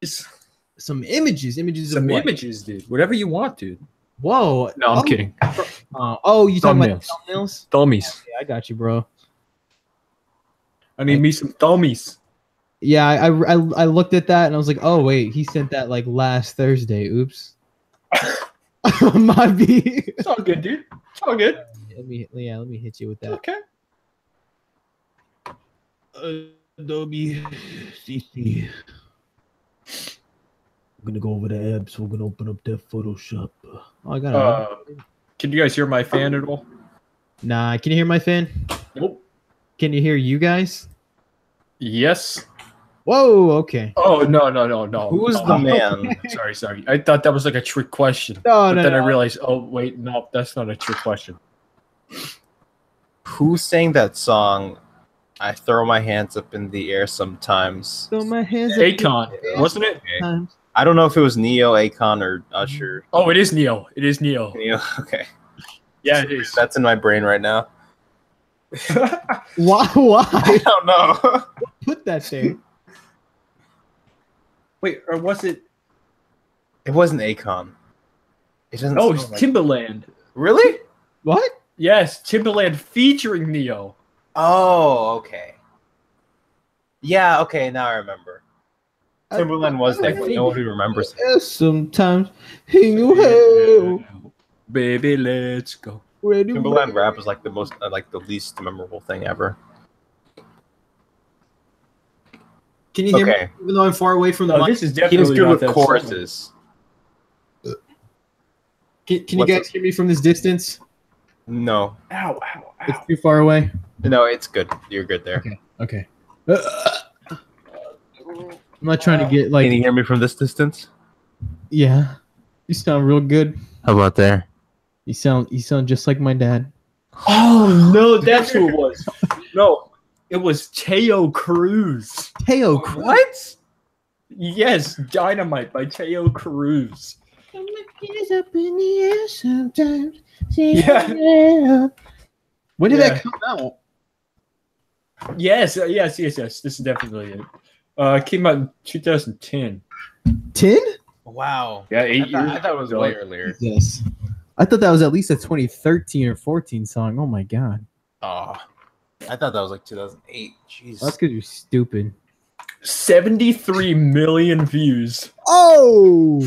Some images. Images Some of what? images, dude. Whatever you want, dude. Whoa. No, I'm kidding. You talking about thumbnails? Thummies. Yeah, I got you, bro. I need me some thummies. Yeah, I looked at that and I was like, oh wait, he sent that like last Thursday. Oops. Might be. It's all good, dude. It's all good. Let me hit you with that. Okay. Adobe CC. I'm gonna go over the apps. We're gonna open up that Photoshop. Oh, I got it. Can you guys hear my fan at all? Nah, can you hear my fan? Nope. Can you hear you guys? Yes. Whoa, okay. Oh no. Who is the man? Sorry. I thought that was like a trick question. No. I realized, oh wait, no, that's not a trick question. Who sang that song? I throw my hands up in the air sometimes. Throw my hands up. Akon, wasn't it? Sometimes. I don't know if it was Neo, Akon, or Usher. Oh, it is Neo. Neo. Okay. Yeah, it is. That's in my brain right now. Why? I don't know. Put that there. Wait, or was it? It wasn't Akon. It doesn't. Oh, it's sound like... Timbaland. Really? What? Yes, Timbaland featuring Neo. Oh, okay. Yeah, okay, now I remember. Timberland was there, but nobody remembers him. Yes, sometimes he Baby, let's go. Timberland rap is like the most, like the least memorable thing ever. Can you hear me? Even though I'm far away from the mic? This is He definitely was good not with that choruses. Can you guys hear me from this distance? No, Ow. It's too far away. no, it's good. You're good there. Okay. I'm not trying to get like. Can you hear me from this distance? Yeah, you sound real good. How about there? You sound just like my dad. Oh no, that's who it was. No, it was Teo Cruz. Teo Cruz. What? Yes, Dynamite by Teo Cruz. Up in the air sometimes. Yeah. When did that come out? Yes. This is definitely it. It came out in 2010. 10? Wow. Yeah, 8 I years. thought it was way earlier. Yes. I thought that was at least a 2013 or 14 song. Oh my god. Oh, I thought that was like 2008. Jeez. That's because you're stupid. 73 million views. Oh!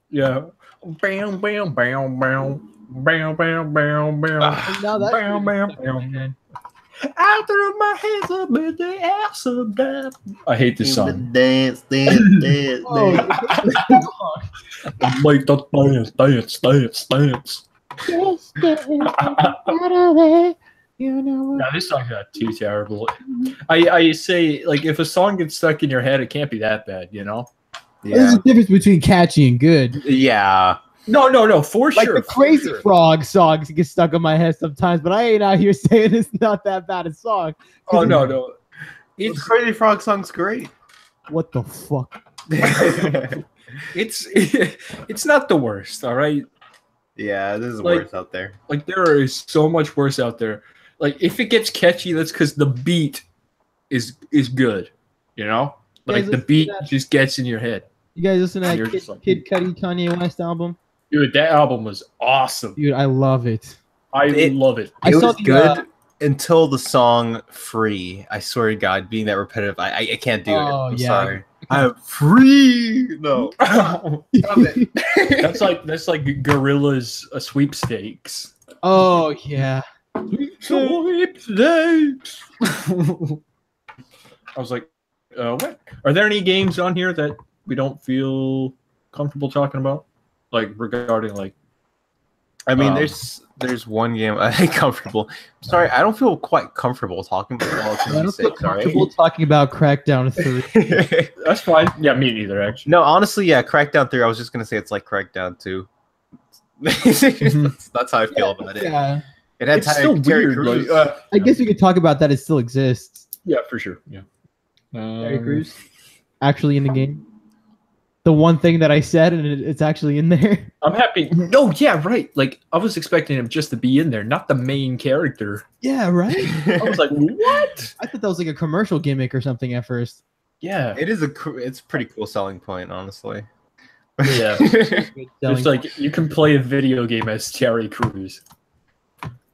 Yeah. Bam, bam, bam, bam. Bam, bam, bam, bam. Now that Bam, bam, bam. I threw my hands up in the air sometime. I hate this song. Dance. Oh. Make that dance. Now this song's not too terrible. I say, like, if a song gets stuck in your head, it can't be that bad, you know? There's a difference between catchy and good. Yeah. No, for Like sure. the Crazy Frog songs get stuck in my head sometimes, but I ain't out here saying it's not that bad a song. Oh no. The It's Crazy Frog song's great. What the fuck? it's not the worst, all right? Yeah, this is Like- worse out there. Like there is so much worse out there. Like if it gets catchy, that's because the beat is good, you know? Like Guys, the listen to beat that. just gets in your head. You guys listen to You're that just like- Kid Cudi Kanye West album? Dude, that album was awesome. Dude, I love it. I love it. I It saw was the, good until the song "Free." I swear to God, being that repetitive, I can't do it. Oh, I'm yeah. sorry. I'm free. No. that's like Gorilla's sweepstakes. Oh yeah. Sweepstakes. I was like, what? Are there any games on here that we don't feel comfortable talking about? Like regarding like, I mean, there's one game I ain't comfortable. Sorry, I don't feel quite comfortable talking about Fallout I don't feel 76. Sorry. comfortable talking about Crackdown 3. that's fine. Yeah, me neither actually. No, honestly, yeah, Crackdown 3. I was just gonna say it's like Crackdown 2. that's how I feel about it. Yeah. It had It's still Terry weird. Crews. Like, I guess we could talk about that. It still exists. yeah, for sure. Yeah. Terry Crews actually in the game. The one thing that I said, and it's actually in there. I'm happy. No, yeah, right. Like I was expecting him just to be in there, not the main character. Yeah, right. I was like, what? I thought that was like a commercial gimmick or something at first. Yeah. It's a pretty cool selling point, honestly. Yeah. It's like you can play a video game as Terry Crews.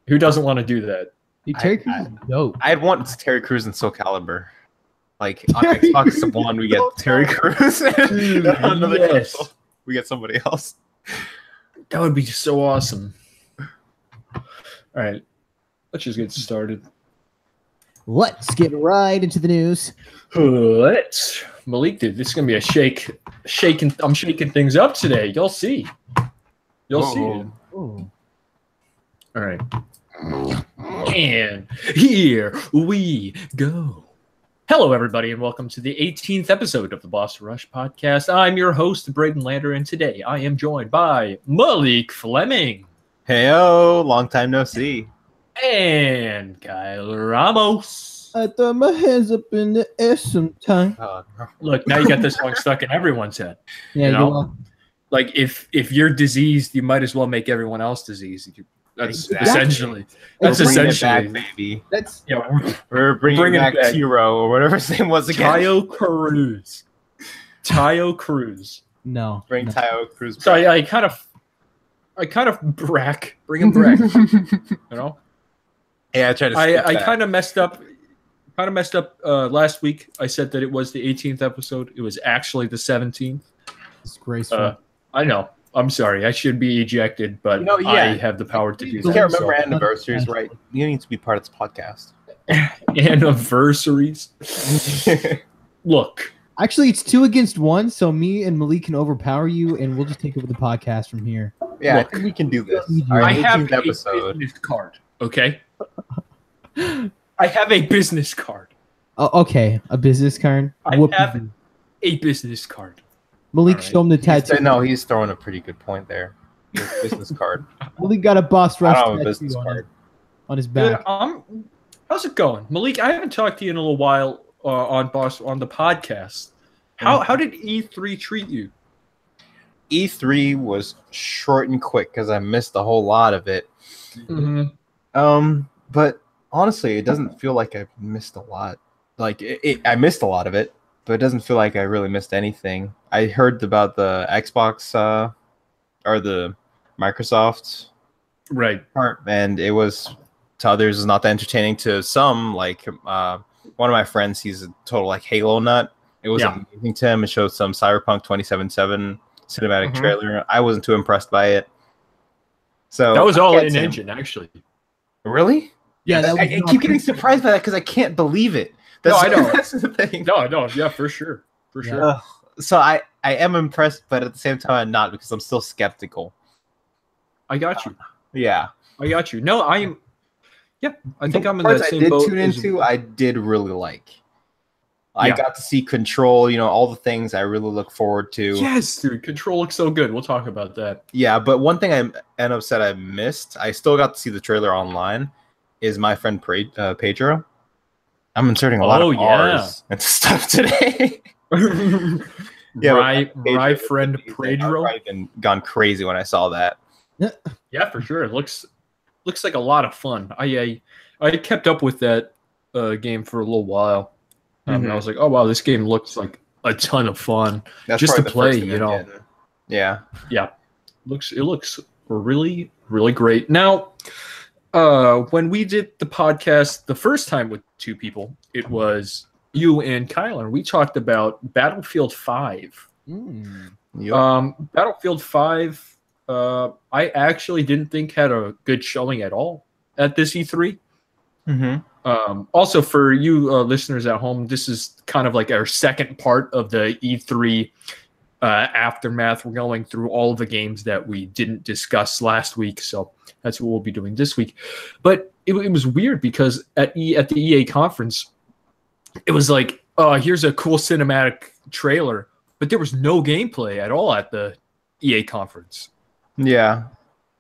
Who doesn't want to do that? Dude, Terry Crews is dope. I'd want Terry Crews in Soul Calibur. Like on Xbox One, we get Terry Crews. Dude, On another yes. console, we get somebody else. That would be so awesome. All right. Let's just get started. Let's get right into the news. Let's. Malik, dude, this is gonna be a I'm shaking things up today. You'll see. You'll see. Dude. Ooh. All right. And here we go. Hello, everybody, and welcome to the 18th episode of the Boss Rush podcast. I'm your host, Braden Lander, and today I am joined by Malik Fleming. Heyo, long time no see. And Kyle Ramos. I throw my hands up in the air sometime. Look, now you got this song stuck in everyone's head. Yeah, You know? know? Like, if you're diseased, you might as well make everyone else diseased. That's Exactly. essentially. We're That's bringing it essentially. back, baby. That's Yeah, We're bringing it back Tiro or whatever his name was again. Tayo Cruz. Tayo Cruz. no. Bring no. Tayo Cruz back. So I kind of bring him back. You know, Yeah, I tried to. I kind of messed up. Last week. I said that it was the 18th episode. It was actually the 17th. Disgraceful. I know. I'm sorry. I should be ejected, but You know, yeah. I have the power to do You that. can't remember so. anniversaries, right? You need to be part of this podcast. Anniversaries. Look, Actually, it's 2 against 1, so me and Malik can overpower you, and we'll just take over the podcast from here. Yeah, Look, I think we can do this. I Our I have 18th a episode. business card. Okay. I have a business card. Oh, okay, a business card. I Whoop- have a business card. Malik, Alright. show him the tattoo. No, he's throwing a pretty good point there. His business card. Malik got a Boss I Rush don't have a tattoo business card. on his Dude, back. how's it going, Malik? I haven't talked to you in a little while on the podcast. How did E3 treat you? E3 was short and quick because I missed a whole lot of it. Mm-hmm. But honestly, it doesn't feel like I missed a lot. Like I missed a lot of it, but it doesn't feel like I really missed anything. I heard about the Xbox or the Microsoft Right. part, and it was to others is not that entertaining. To some, like one of my friends, he's a total like Halo nut. It was Yeah. amazing to him. It showed some Cyberpunk 2077 cinematic Mhm. trailer. I wasn't too impressed by it. So That was I all can't in say- engine, actually. Really? Yeah, that I was not keep getting pretty- surprised by that because I can't believe it. No, I know. That's the thing. No, yeah, for sure. For Yeah. sure. So I am impressed, but at the same time, I'm not because I'm still skeptical. I got you. Yeah. I got you. No, I am. Yeah, I think I'm in Parts that same I did boat. tune as- into, I did really like. I Yeah. got to see Control, all the things I really look forward to. Yes, dude. Control looks so good. We'll talk about that. Yeah, but one thing I end up said I missed, I still got to see the trailer online, is my friend Pedro. I'm inserting a lot Oh, of yeah. R's and stuff today. Yeah, my friend I've Pedro. probably been gone crazy when I saw that. Yeah, for sure. It looks like a lot of fun. I kept up with that game for a little while. And I was like, oh wow, this game looks like a ton of fun. That's Just probably to the first play, thing you I'm know. getting. Yeah. It looks really, really great. Now, when we did the podcast the first time with 2 people, it was you and Kyle, and we talked about Battlefield 5. Mm. Battlefield 5, I actually didn't think had a good showing at all at this E3. Also, for you listeners at home, this is kind of like our second part of the E3 aftermath. We're going through all of the games that we didn't discuss last week, so that's what we'll be doing this week. But it was weird because at the EA conference, it was like, oh, here's a cool cinematic trailer, but there was no gameplay at all at the EA conference. Yeah.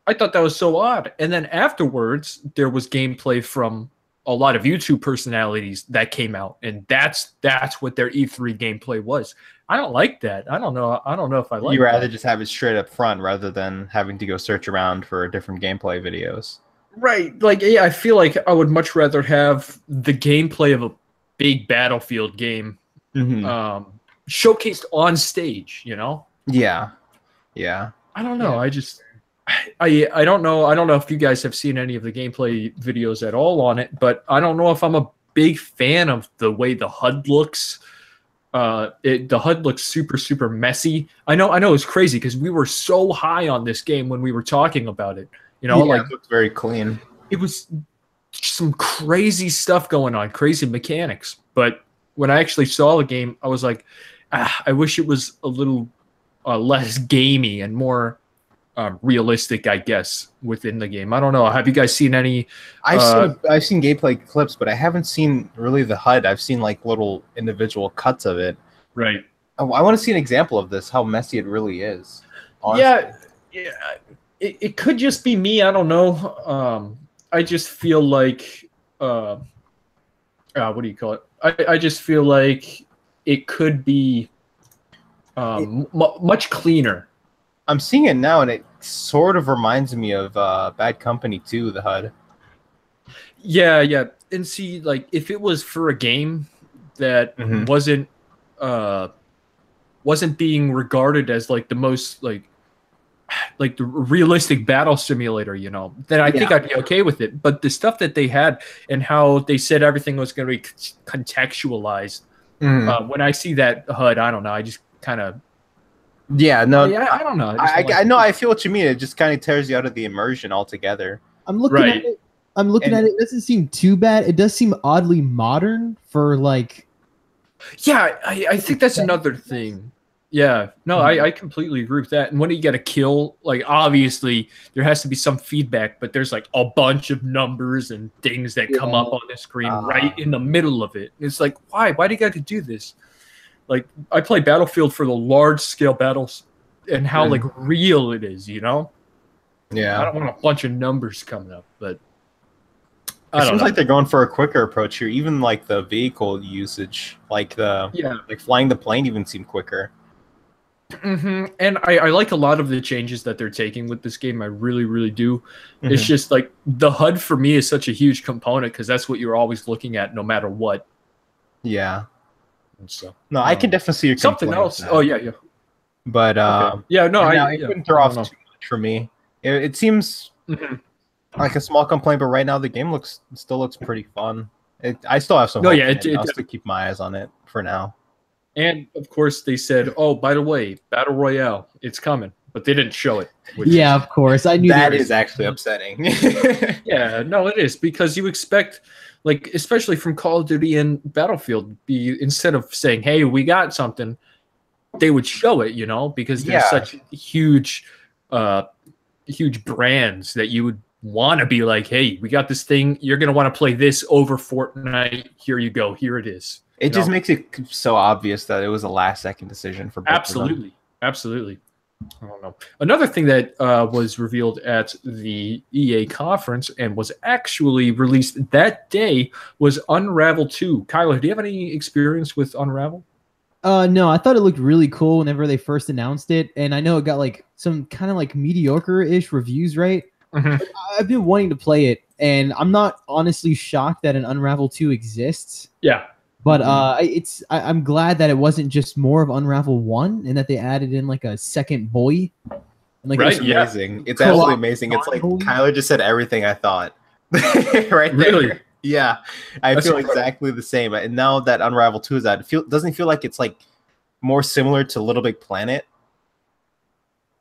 I thought that was so odd. And then afterwards, there was gameplay from a lot of YouTube personalities that came out, and that's what their E3 gameplay was. I don't like that. I don't know if I like. You rather that. just have it straight up front rather than having to go search around for different gameplay videos. Right? Like, yeah, I feel like I would much rather have the gameplay of a big Battlefield game showcased on stage. You know? Yeah. I don't know. I don't know. I don't know if you guys have seen any of the gameplay videos at all on it, but I don't know if I'm a big fan of the way the HUD looks. The HUD looks super messy. I know it's crazy because we were so high on this game when we were talking about it. You know, like it looks very clean. It was some crazy stuff going on, crazy mechanics. But when I actually saw the game, I was like, I wish it was a little less gamey and more realistic, I guess, within the game. I don't know. Have you guys seen any? I've seen gameplay clips, but I haven't seen really the HUD. I've seen like little individual cuts of it. Right. I want to see an example of this, how messy it really is. Honestly. Yeah. It could just be me. I don't know. I just feel like what do you call it? I just feel like it could be much cleaner. I'm seeing it now, and it sort of reminds me of Bad Company 2, the HUD. Yeah. And see, like, if it was for a game that wasn't being regarded as like the most like the realistic battle simulator, you know, then I think I'd be okay with it. But the stuff that they had and how they said everything was going to be contextualized, when I see that HUD, I don't know. I just kind of. Yeah, no. Yeah, I don't know. I know. I feel what you mean. It just kind of tears you out of the immersion altogether. I'm looking at it. At it. It doesn't seem too bad. It does seem oddly modern for like. Yeah, I think that's another thing. Yeah, no, I completely agree with that. And when you get a kill, like obviously there has to be some feedback, but there's like a bunch of numbers and things that come up on the screen right in the middle of it. It's like, why? Why do you got to do this? Like, I play Battlefield for the large scale battles and how like real it is, you know? Yeah. I don't want a bunch of numbers coming up, but it seems like they're going for a quicker approach here. Even like the vehicle usage, like like flying the plane even seemed quicker. And I like a lot of the changes that they're taking with this game. I really do. It's just like the HUD for me is such a huge component because that's what you're always looking at no matter what. Yeah. And so no, I can definitely see your something else. Oh yeah. But yeah, no, it wouldn't throw off too much for me. It seems like a small complaint, but right now the game still looks pretty fun. I still have some. No, I'll still keep my eyes on it for now. And of course, they said, "Oh, by the way, Battle Royale, it's coming," but they didn't show it. Of course, I knew that is actually upsetting. Yeah, no, it is because you expect, like, especially from Call of Duty and Battlefield, instead of saying, "Hey, we got something," they would show it, you know, because they're such huge brands that you would want to be like, "Hey, we got this thing. You're gonna want to play this over Fortnite. Here you go. Here it is." It just makes it so obvious that it was a last-second decision for both Absolutely. I don't know. Another thing that was revealed at the EA conference and was actually released that day was Unravel 2. Kyler, do you have any experience with Unravel? No, I thought it looked really cool whenever they first announced it, and I know it got like some kind of like mediocre-ish reviews, right? I've been wanting to play it, and I'm not honestly shocked that an Unravel 2 exists. Yeah. But I'm glad that it wasn't just more of Unravel 1 and that they added in like a second boy. And like It's amazing. It's absolutely amazing. It's like Kyler just said everything I thought. Right there. Really? Yeah. I feel exactly the same. And now that Unravel 2 is out, doesn't it feel like it's like more similar to Little Big Planet?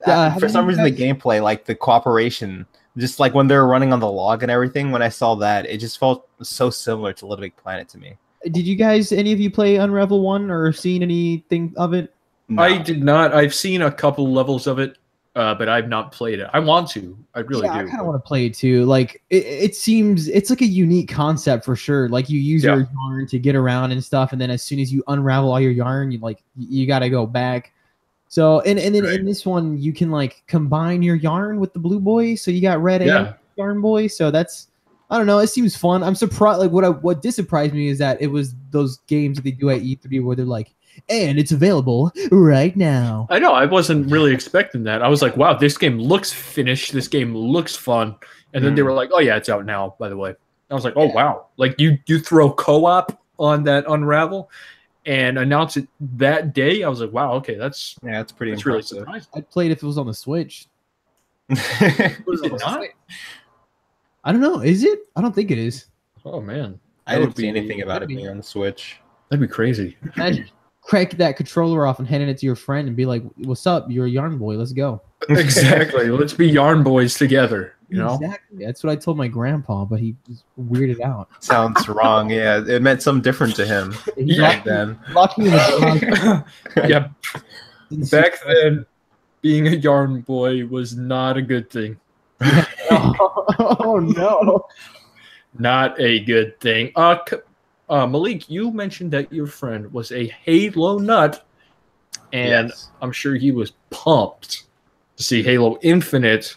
For some reason, the gameplay, like the cooperation, just like when they're running on the log and everything, when I saw that, it just felt so similar to Little Big Planet to me. Did you guys, any of you play Unravel 1 or seen anything of it? No. I did not. I've seen a couple levels of it, but I've not played it. I want to. I really do. I kind of want to play it too. Like, it seems, it's like a unique concept for sure. Like, you use your yarn to get around and stuff, and then as soon as you unravel all your yarn, you got to go back. So, and then in this one, you can, like, combine your yarn with the blue boy, so you got red and yarn boy, so that's... I don't know. It seems fun. I'm surprised. Like what did surprise me is that it was those games that they do at E3 where they're like, and it's available right now. I know. I wasn't really expecting that. I was like, wow, this game looks finished. This game looks fun. And then they were like, oh yeah, it's out now. By the way, I was like, oh wow. Like you throw co-op on that Unravel, and announce it that day, I was like, wow, okay, that's pretty really impressive. surprising. I'd play it if it was on the Switch. Was it not? I don't know. Is it? I don't think it is. Oh man, I didn't see anything about it being on the Switch. That'd be crazy. Imagine crank that controller off and handing it to your friend and be like, "What's up? You're a yarn boy. Let's go." Exactly. Let's be yarn boys together. You know. Exactly. That's what I told my grandpa, but he was weirded out. Sounds wrong. Yeah, it meant something different to him back then. Locked me in the Yeah. Back then, being a yarn boy was not a good thing. Oh no. Not a good thing. Malik, you mentioned that your friend was a Halo nut, and Yes. I'm sure he was pumped to see Halo Infinite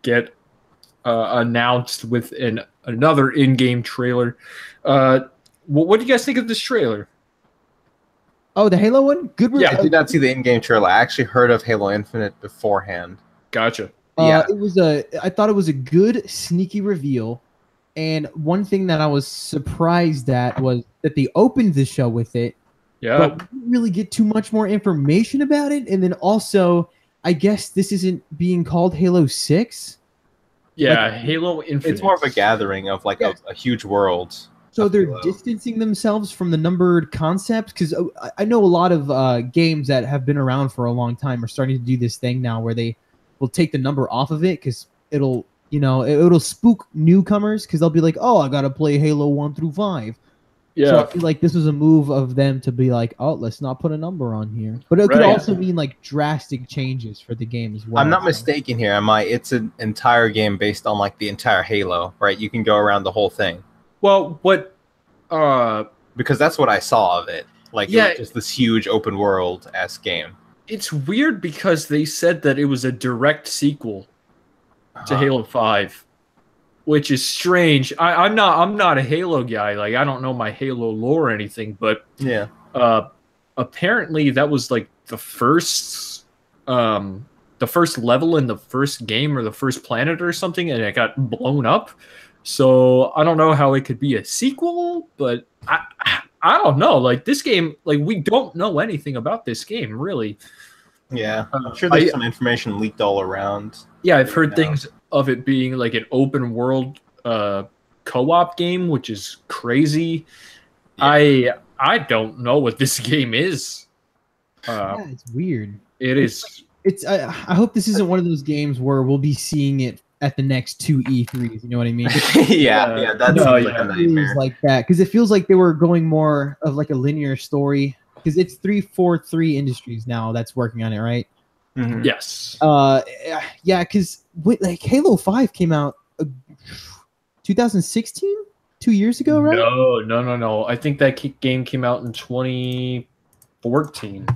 get announced with another in-game trailer. What do you guys think of this trailer? Oh, the Halo one? Good. I did not see the in-game trailer. I actually heard of Halo Infinite beforehand. Gotcha. Yeah. I thought it was a good sneaky reveal, and one thing that I was surprised at was that they opened the show with it, Yeah. but we didn't really get too much more information about it. And then also, I guess this isn't being called Halo 6. Yeah, like, Halo Infinite. It's more of a gathering of like a huge world. So they're Halo. distancing themselves from the numbered concept, because I know a lot of games that have been around for a long time are starting to do this thing now where they will take the number off of it because it'll spook newcomers because they'll be like, oh, I gotta play Halo 1 through 5. Yeah. So I feel like this was a move of them to be like, oh, let's not put a number on here. But it could Right. also mean like drastic changes for the game as well. I'm not mistaken here, am I? It's an entire game based on like the entire Halo, right? You can go around the whole thing. Well, what? Because that's what I saw of it. Like, Yeah. it was just this huge open world-esque game. It's weird because they said that it was a direct sequel to Uh-huh. Halo 5, which is strange. I'm not a Halo guy. Like, I don't know my Halo lore or anything, but Yeah. apparently that was like the first level in the first game or the first planet or something, and it got blown up. So I don't know how it could be a sequel, but I don't know. Like, this game, like, we don't know anything about this game, really. Yeah. I'm sure there's some information leaked all around. Yeah, I've heard now. things of it being like an open world co-op game, which is crazy. Yeah. I don't know what this game is. Yeah, it's weird. It is. I hope this isn't one of those games where we'll be seeing it at the next 2 E3s. You know what I mean? yeah, that No, sounds yeah. like a It feels nightmare. like that because it feels like they were going more of like a linear story because it's 343 Industries now that's working on it, right? Mhm. Yes. Yeah, because like Halo 5 came out 2016, 2 years ago, right? No. I think that game came out in 2014.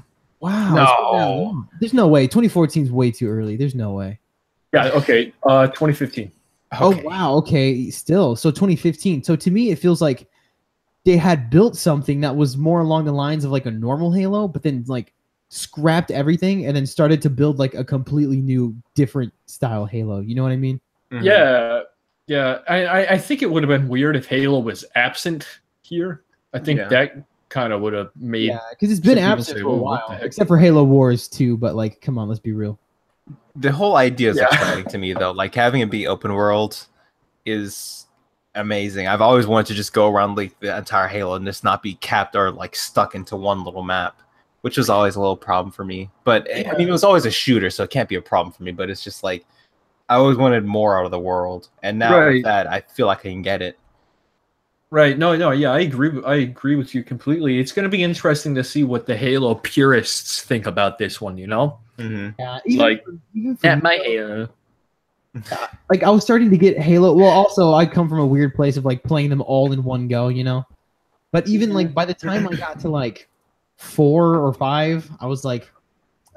Wow. No. it's been that long. There's no way. 2014 is way too early. There's no way. Yeah. Okay. 2015. Okay. Oh wow. Okay. Still, so 2015. So to me, it feels like they had built something that was more along the lines of like a normal Halo, but then like scrapped everything and then started to build like a completely new, different style Halo. You know what I mean? Mhm. Yeah. I think it would have been weird if Halo was absent here. I think Yeah. that kind of would have made. Yeah, because it's been some people absent say, for a "Whoa, what the while, heck?" except for Halo Wars 2. But like, come on, let's be real. The whole idea is Yeah. exciting to me, though. Like, having it be open world is amazing. I've always wanted to just go around like the entire Halo and just not be capped or like stuck into one little map, which was always a little problem for me. But I mean, it was always a shooter, so it can't be a problem for me. But it's just like I always wanted more out of the world, and now Right. with that, I feel like I can get it. Right. No. Yeah, I agree. I agree with you completely. It's going to be interesting to see what the Halo purists think about this one. You know, Mm-hmm. Yeah, Like, for at my me, Halo. like I was starting to get Halo. Well, also I come from a weird place of like playing them all in one go, you know. But even like by the time I got to like 4 or 5, I was like,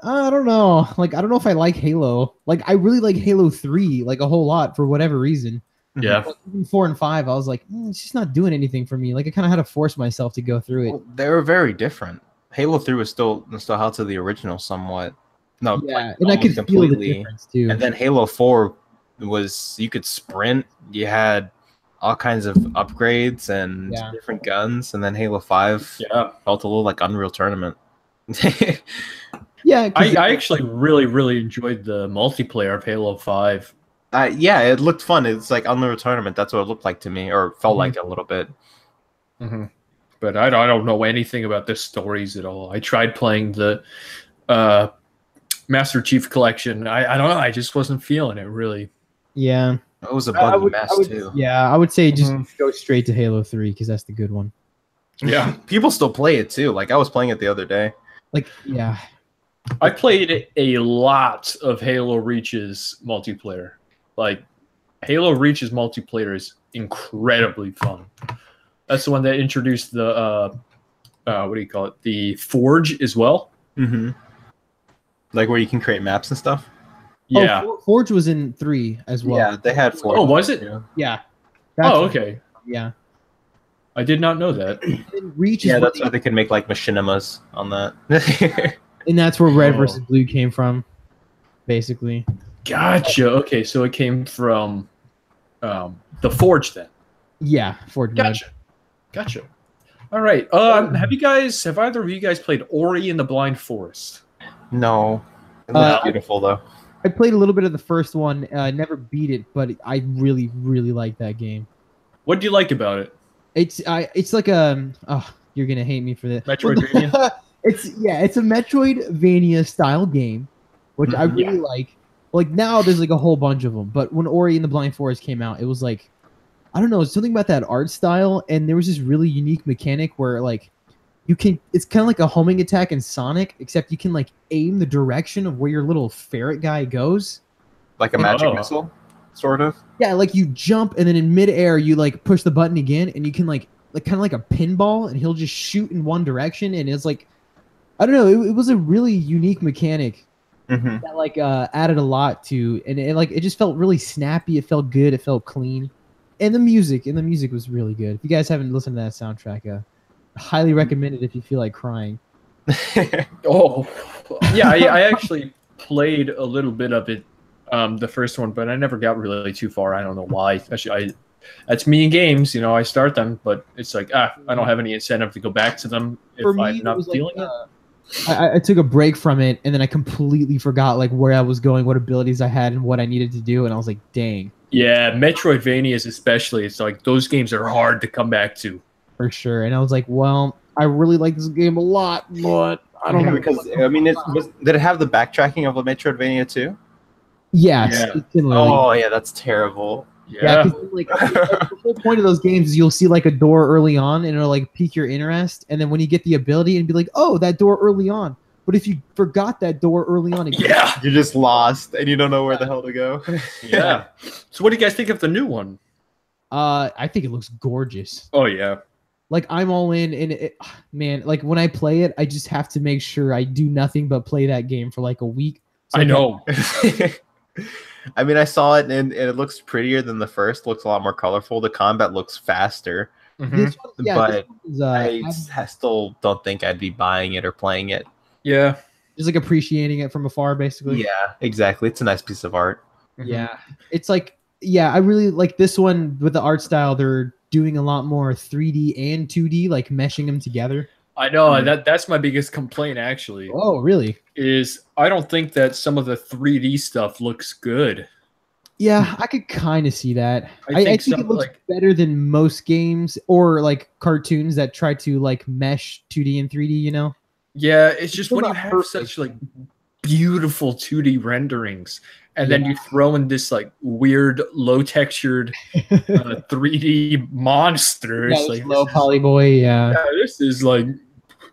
I don't know. Like I don't know if I like Halo. Like I really like Halo 3 like a whole lot for whatever reason. Yeah. But even 4 and 5, I was like, it's just not doing anything for me. Like I kind of had to force myself to go through it. Well, they were very different. Halo 3 was still held to the original somewhat. No, Yeah, like, and I could almost feel the difference too. And then Halo 4 was you could sprint. You had all kinds of upgrades and different guns, and then Halo 5 felt a little like Unreal Tournament. Yeah, I actually really enjoyed the multiplayer of Halo 5. Yeah, it looked fun. It's like Unreal Tournament. That's what it looked like to me, or felt like a little bit. But I don't know anything about the stories at all. I tried playing the Master Chief Collection. I don't know. I just wasn't feeling it really. Yeah. It was a buggy mess too. Yeah, I would say just go straight to Halo 3 because that's the good one. Yeah. People still play it too. Like I was playing it the other day. Like, yeah. I played a lot of Halo Reach's multiplayer. Like, Halo Reach's multiplayer is incredibly fun. That's the one that introduced the, what do you call it? The Forge as well. Like where you can create maps and stuff? Yeah. Oh, Forge was in 3 as well. Yeah, they had Forge. Oh, was it? Yeah. Oh, okay. Yeah. I did not know that. Reach yeah, that's why they could make like machinimas on that. And that's where Red versus Blue came from, basically. Gotcha. Okay, so it came from the Forge then. Yeah, Forge. Gotcha. All right. Have either of you guys played Ori and the Blind Forest? No. It looks beautiful though. I played a little bit of the first one. Never beat it, but I really like that game. What do you like about it? It's like you're gonna hate me for this. Metroidvania. It's a Metroidvania style game, which I really like. Like now, there's like a whole bunch of them. But when Ori and the Blind Forest came out, it was like, I don't know, something about that art style, and there was this really unique mechanic where like it's kind of like a homing attack in Sonic, except you can like aim the direction of where your little ferret guy goes. Like a magic missile, sort of. Yeah, like you jump and then in midair you like push the button again, and you can like kind of like a pinball, and he'll just shoot in one direction, and it's like, I don't know, it was a really unique mechanic that like added a lot to, and it just felt really snappy. It felt good. It felt clean, and the music was really good. If you guys haven't listened to that soundtrack, highly recommend it if you feel like crying. Oh, yeah, I actually played a little bit of it, the first one, but I never got really too far. I don't know why. Actually, that's me in games. You know, I start them, but it's like, I don't have any incentive to go back to them if I'm not feeling it. I took a break from it, and then I completely forgot like where I was going, what abilities I had, and what I needed to do, and I was like, dang. Yeah, Metroidvanias especially. It's like those games are hard to come back to. For sure. And I was like, well, I really like this game a lot, but I don't know. Because, I mean, did it have the backtracking of a Metroidvania too? Yes. Yeah. Oh, yeah, that's terrible. Yeah, like the whole point of those games is you'll see like a door early on, and it'll like pique your interest, and then when you get the ability, and be like, oh, that door early on. But if you forgot that door early on, you're just lost, and you don't know where the hell to go. Yeah. So what do you guys think of the new one? I think it looks gorgeous. Oh yeah. Like I'm all in, and man, like when I play it, I just have to make sure I do nothing but play that game for like a week. So I know. I mean, I saw it, and it looks prettier than the first. Looks a lot more colorful. The combat looks faster. This one, but I still don't think I'd be buying it or playing it. Yeah. Just like appreciating it from afar, basically. Yeah, exactly. It's a nice piece of art. Yeah. It's like, I really like this one with the art style. They're doing a lot more 3D and 2D, like meshing them together. I know that's my biggest complaint actually. Oh, really? Is I don't think that some of the 3D stuff looks good. Yeah, I could kind of see that. I think it looks better than most games or like cartoons that try to like mesh 2D and 3D, you know? Yeah, it's just when you have such like beautiful 2D renderings and then you throw in this like weird low textured 3D monsters. Yeah, like low poly boy, yeah. This is like,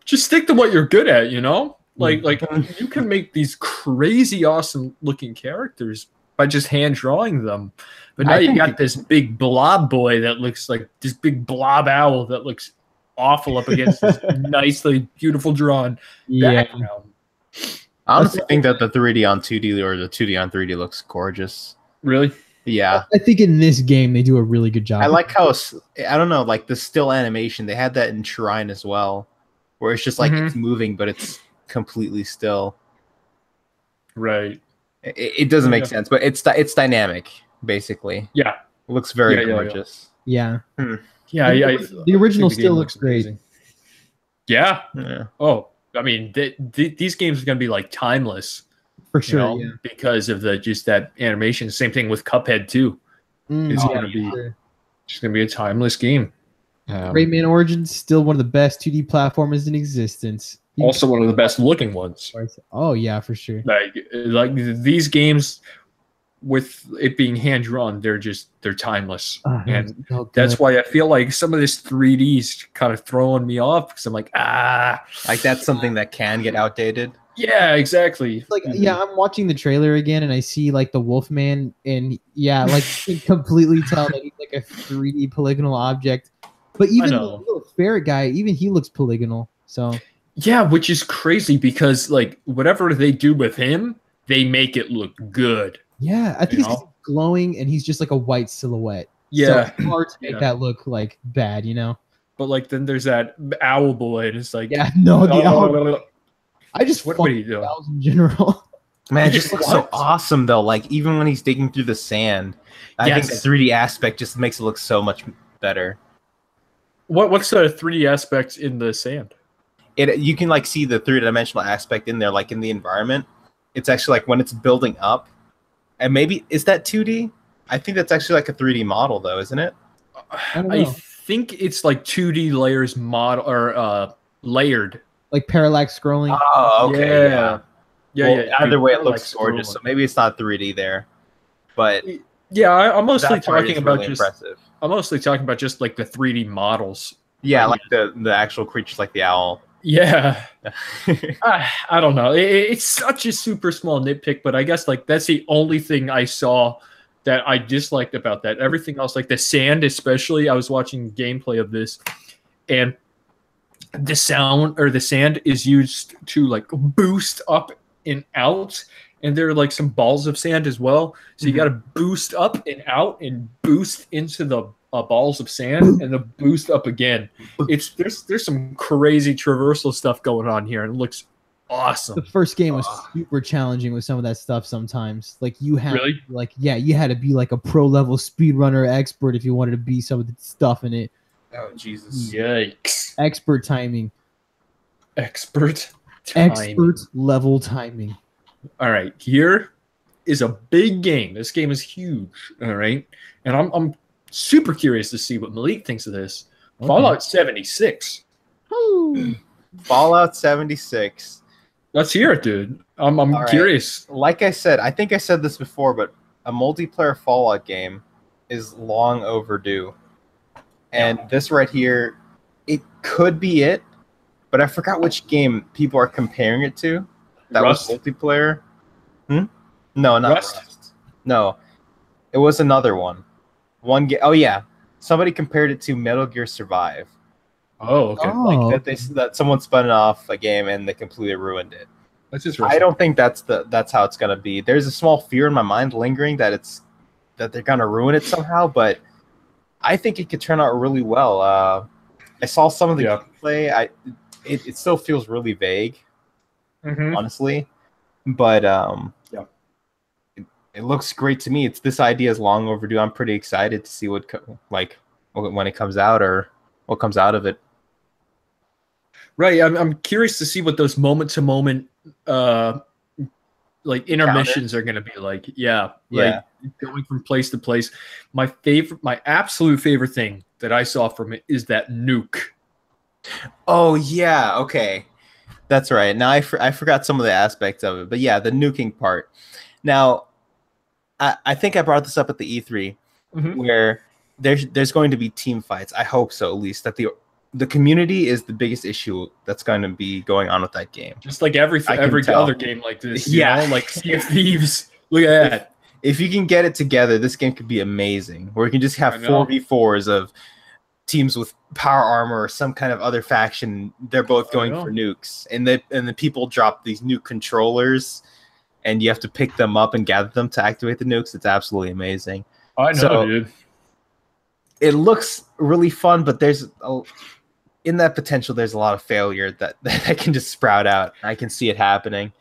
just stick to what you're good at, you know? Like you can make these crazy awesome looking characters by just hand drawing them. But now you got this big blob boy that looks like this big blob owl that looks awful up against this nicely beautiful drawn background. I honestly think that the 3D on 2D or the 2D on 3D looks gorgeous. Really? Yeah. I think in this game they do a really good job. I like how, I don't know, like the still animation, they had that in Shrine as well, where it's just like it's moving, but it's completely still. Right. It doesn't make sense, but it's dynamic, basically. Yeah. It looks very gorgeous. Yeah. Yeah, the original still looks great. Amazing. Yeah. Oh, I mean, these games are gonna be like timeless for sure. Because of just that animation. Same thing with Cuphead too. It's gonna be a timeless game. Rayman Origins still one of the best 2D platformers in existence. Also one of the best looking ones. Oh yeah, for sure. Like these games, with it being hand drawn, they're timeless, and that's why I feel like some of this 3D is kind of throwing me off because I'm like like that's something that can get outdated. Yeah, exactly. Like I'm watching the trailer again and I see like the Wolfman and like you can completely tell that he's like a 3D polygonal object. But even the little ferret guy, even he looks polygonal. So yeah, which is crazy because like whatever they do with him, they make it look good. Yeah, I think he's glowing and he's just like a white silhouette. Yeah, so it's hard to make that look like bad, But like then there's that owl boy, and it's like the owl. I just what are you doing? Owls in general. Man, it just looks so awesome though. Like even when he's digging through the sand, I think the 3D aspect just makes it look so much better. What's the 3D aspect in the sand? You can like see the 3-dimensional aspect in there, like in the environment. It's actually like when it's building up, and maybe is that 2D? I think that's actually like a 3D model though, isn't it? I think it's like 2D layers model or layered, like parallax scrolling. Oh, okay, yeah. Either way, it looks gorgeous. Scrolling. So maybe it's not 3D there, but yeah, I'm mostly talking about really just. Impressive. I'm mostly talking about just like the 3D models. Yeah, like the actual creatures, like the owl. Yeah. I don't know. It's such a super small nitpick, but I guess like that's the only thing I saw that I disliked about that. Everything else, like the sand especially, I was watching gameplay of this, and the sand is used to like boost up and out, and there are like some balls of sand as well. So you got to boost up and out and boost into the balls of sand and the boost up again. There's some crazy traversal stuff going on here, and it looks awesome. The first game was super challenging with some of that stuff. Sometimes, like you had you had to be like a pro level speedrunner expert if you wanted to be some of the stuff in it. Oh Jesus! Yikes! Expert timing. Expert level timing. All right, here is a big game. This game is huge. All right, and I'm super curious to see what Malik thinks of this. Okay. Fallout 76. Fallout 76. Let's hear it, dude. I'm curious. Like I said, I think I said this before, but a multiplayer Fallout game is long overdue. And this right here, it could be it, but I forgot which game people are comparing it to. That Rust? Was multiplayer. No, not Rust. No, it was another one. Oh yeah, somebody compared it to Metal Gear Survive. Oh, okay. Like that someone spun off a game and they completely ruined it. That's just. I don't think that's how it's gonna be. There's a small fear in my mind lingering that they're gonna ruin it somehow, but I think it could turn out really well. I saw some of the gameplay. It still feels really vague, honestly, but it looks great to me. This idea is long overdue. I'm pretty excited to see when it comes out or what comes out of it. Right. I'm curious to see what those moment to moment like intermissions are going to be like. Yeah. Like going from place to place. My absolute favorite thing that I saw from it is that nuke. Oh yeah. Okay. That's right. Now I forgot some of the aspects of it, but yeah, the nuking part. Now, I think I brought this up at the E3 where there's going to be team fights. I hope so, at least that the community is the biggest issue that's going to be going on with that game. Just like every other game like this, you know? Like Sea of Thieves. Look at that. If you can get it together, this game could be amazing. Where you can just have 4v4s of teams with power armor or some kind of other faction. They're both going for nukes, and the people drop these nuke controllers, and you have to pick them up and gather them to activate the nukes. It's absolutely amazing. I know, dude. It looks really fun, but in that potential, there's a lot of failure that can just sprout out. I can see it happening.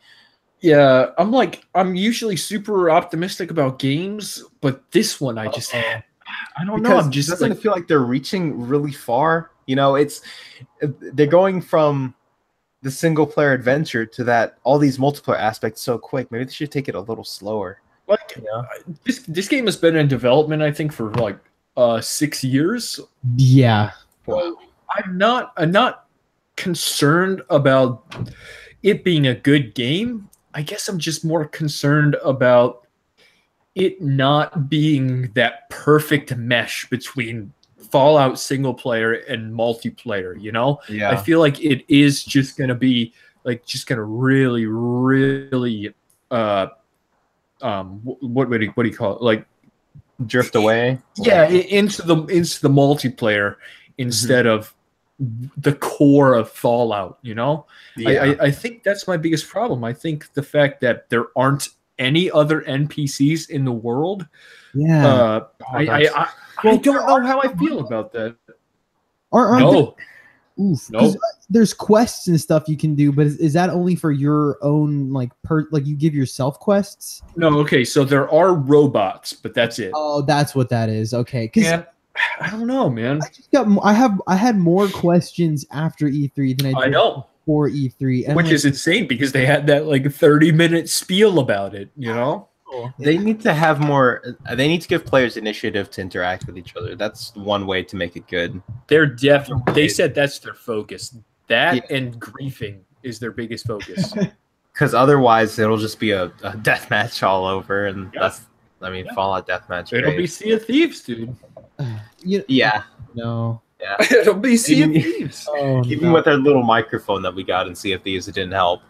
Yeah, I'm usually super optimistic about games, but this one I I don't know. Because I'm just doesn't it feel like they're reaching really far? You know, they're going from the single player adventure to that all these multiplayer aspects so quick. Maybe they should take it a little slower. like this game has been in development, I think, for like 6 years. Yeah. Well, I'm not concerned about it being a good game. I guess I'm just more concerned about it not being that perfect mesh between Fallout single player and multiplayer, you know? Yeah. I feel like it is just gonna be like just gonna really, really what do you call it? Like drift away. Yeah, into the multiplayer instead of the core of Fallout, you know? Yeah. I think that's my biggest problem. I think the fact that there aren't any other NPCs in the world. Yeah. I don't know how I feel about that. No. There's quests and stuff you can do, but is that only for your own like you give yourself quests? No, okay, so there are robots, but that's it. Oh, that's what that is. Okay, because I don't know, man. I had more questions after E3 than I did before E3, and which is insane because they had that like 30-minute spiel about it, you know? They need to have more. They need to give players initiative to interact with each other. That's one way to make it good. They said that's their focus. That and griefing is their biggest focus. Because otherwise, it'll just be a deathmatch all over, and Fallout deathmatch. It'll be Sea of Thieves, dude. Yeah. No. Yeah. It'll be Sea of Thieves. Even with our little microphone that we got in Sea of Thieves, it didn't help.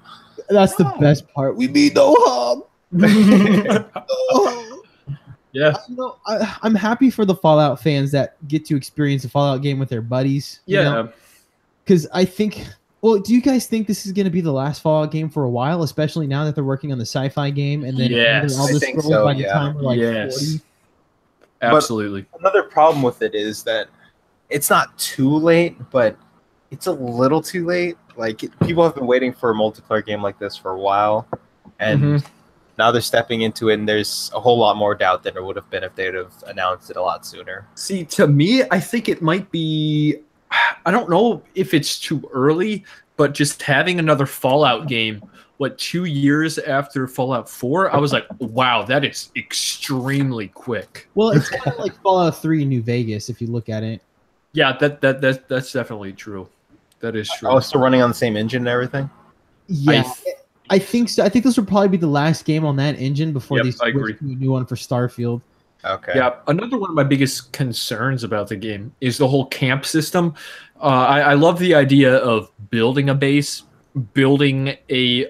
That's the best part. We need no hub. Yeah. I'm happy for the Fallout fans that get to experience a Fallout game with their buddies. Yeah. Because I think. Well, do you guys think this is going to be the last Fallout game for a while, especially now that they're working on the sci-fi game and then I think so, by the time we're like 40? Absolutely. But another problem with it is that it's not too late, but it's a little too late. Like people have been waiting for a multiplayer game like this for a while, and now they're stepping into it, and there's a whole lot more doubt than there would have been if they would have announced it a lot sooner. See, to me, I think it might be. I don't know if it's too early, but just having another Fallout game, 2 years after Fallout 4, I was like, wow, that is extremely quick. Well, it's kind of like Fallout 3 in New Vegas, if you look at it. Yeah, that's definitely true. That is true. Oh, still running on the same engine and everything? Yeah, I think so. I think this will probably be the last game on that engine before they switch to a new one for Starfield. Okay. Yeah, another one of my biggest concerns about the game is the whole camp system. I love the idea of building a base, building a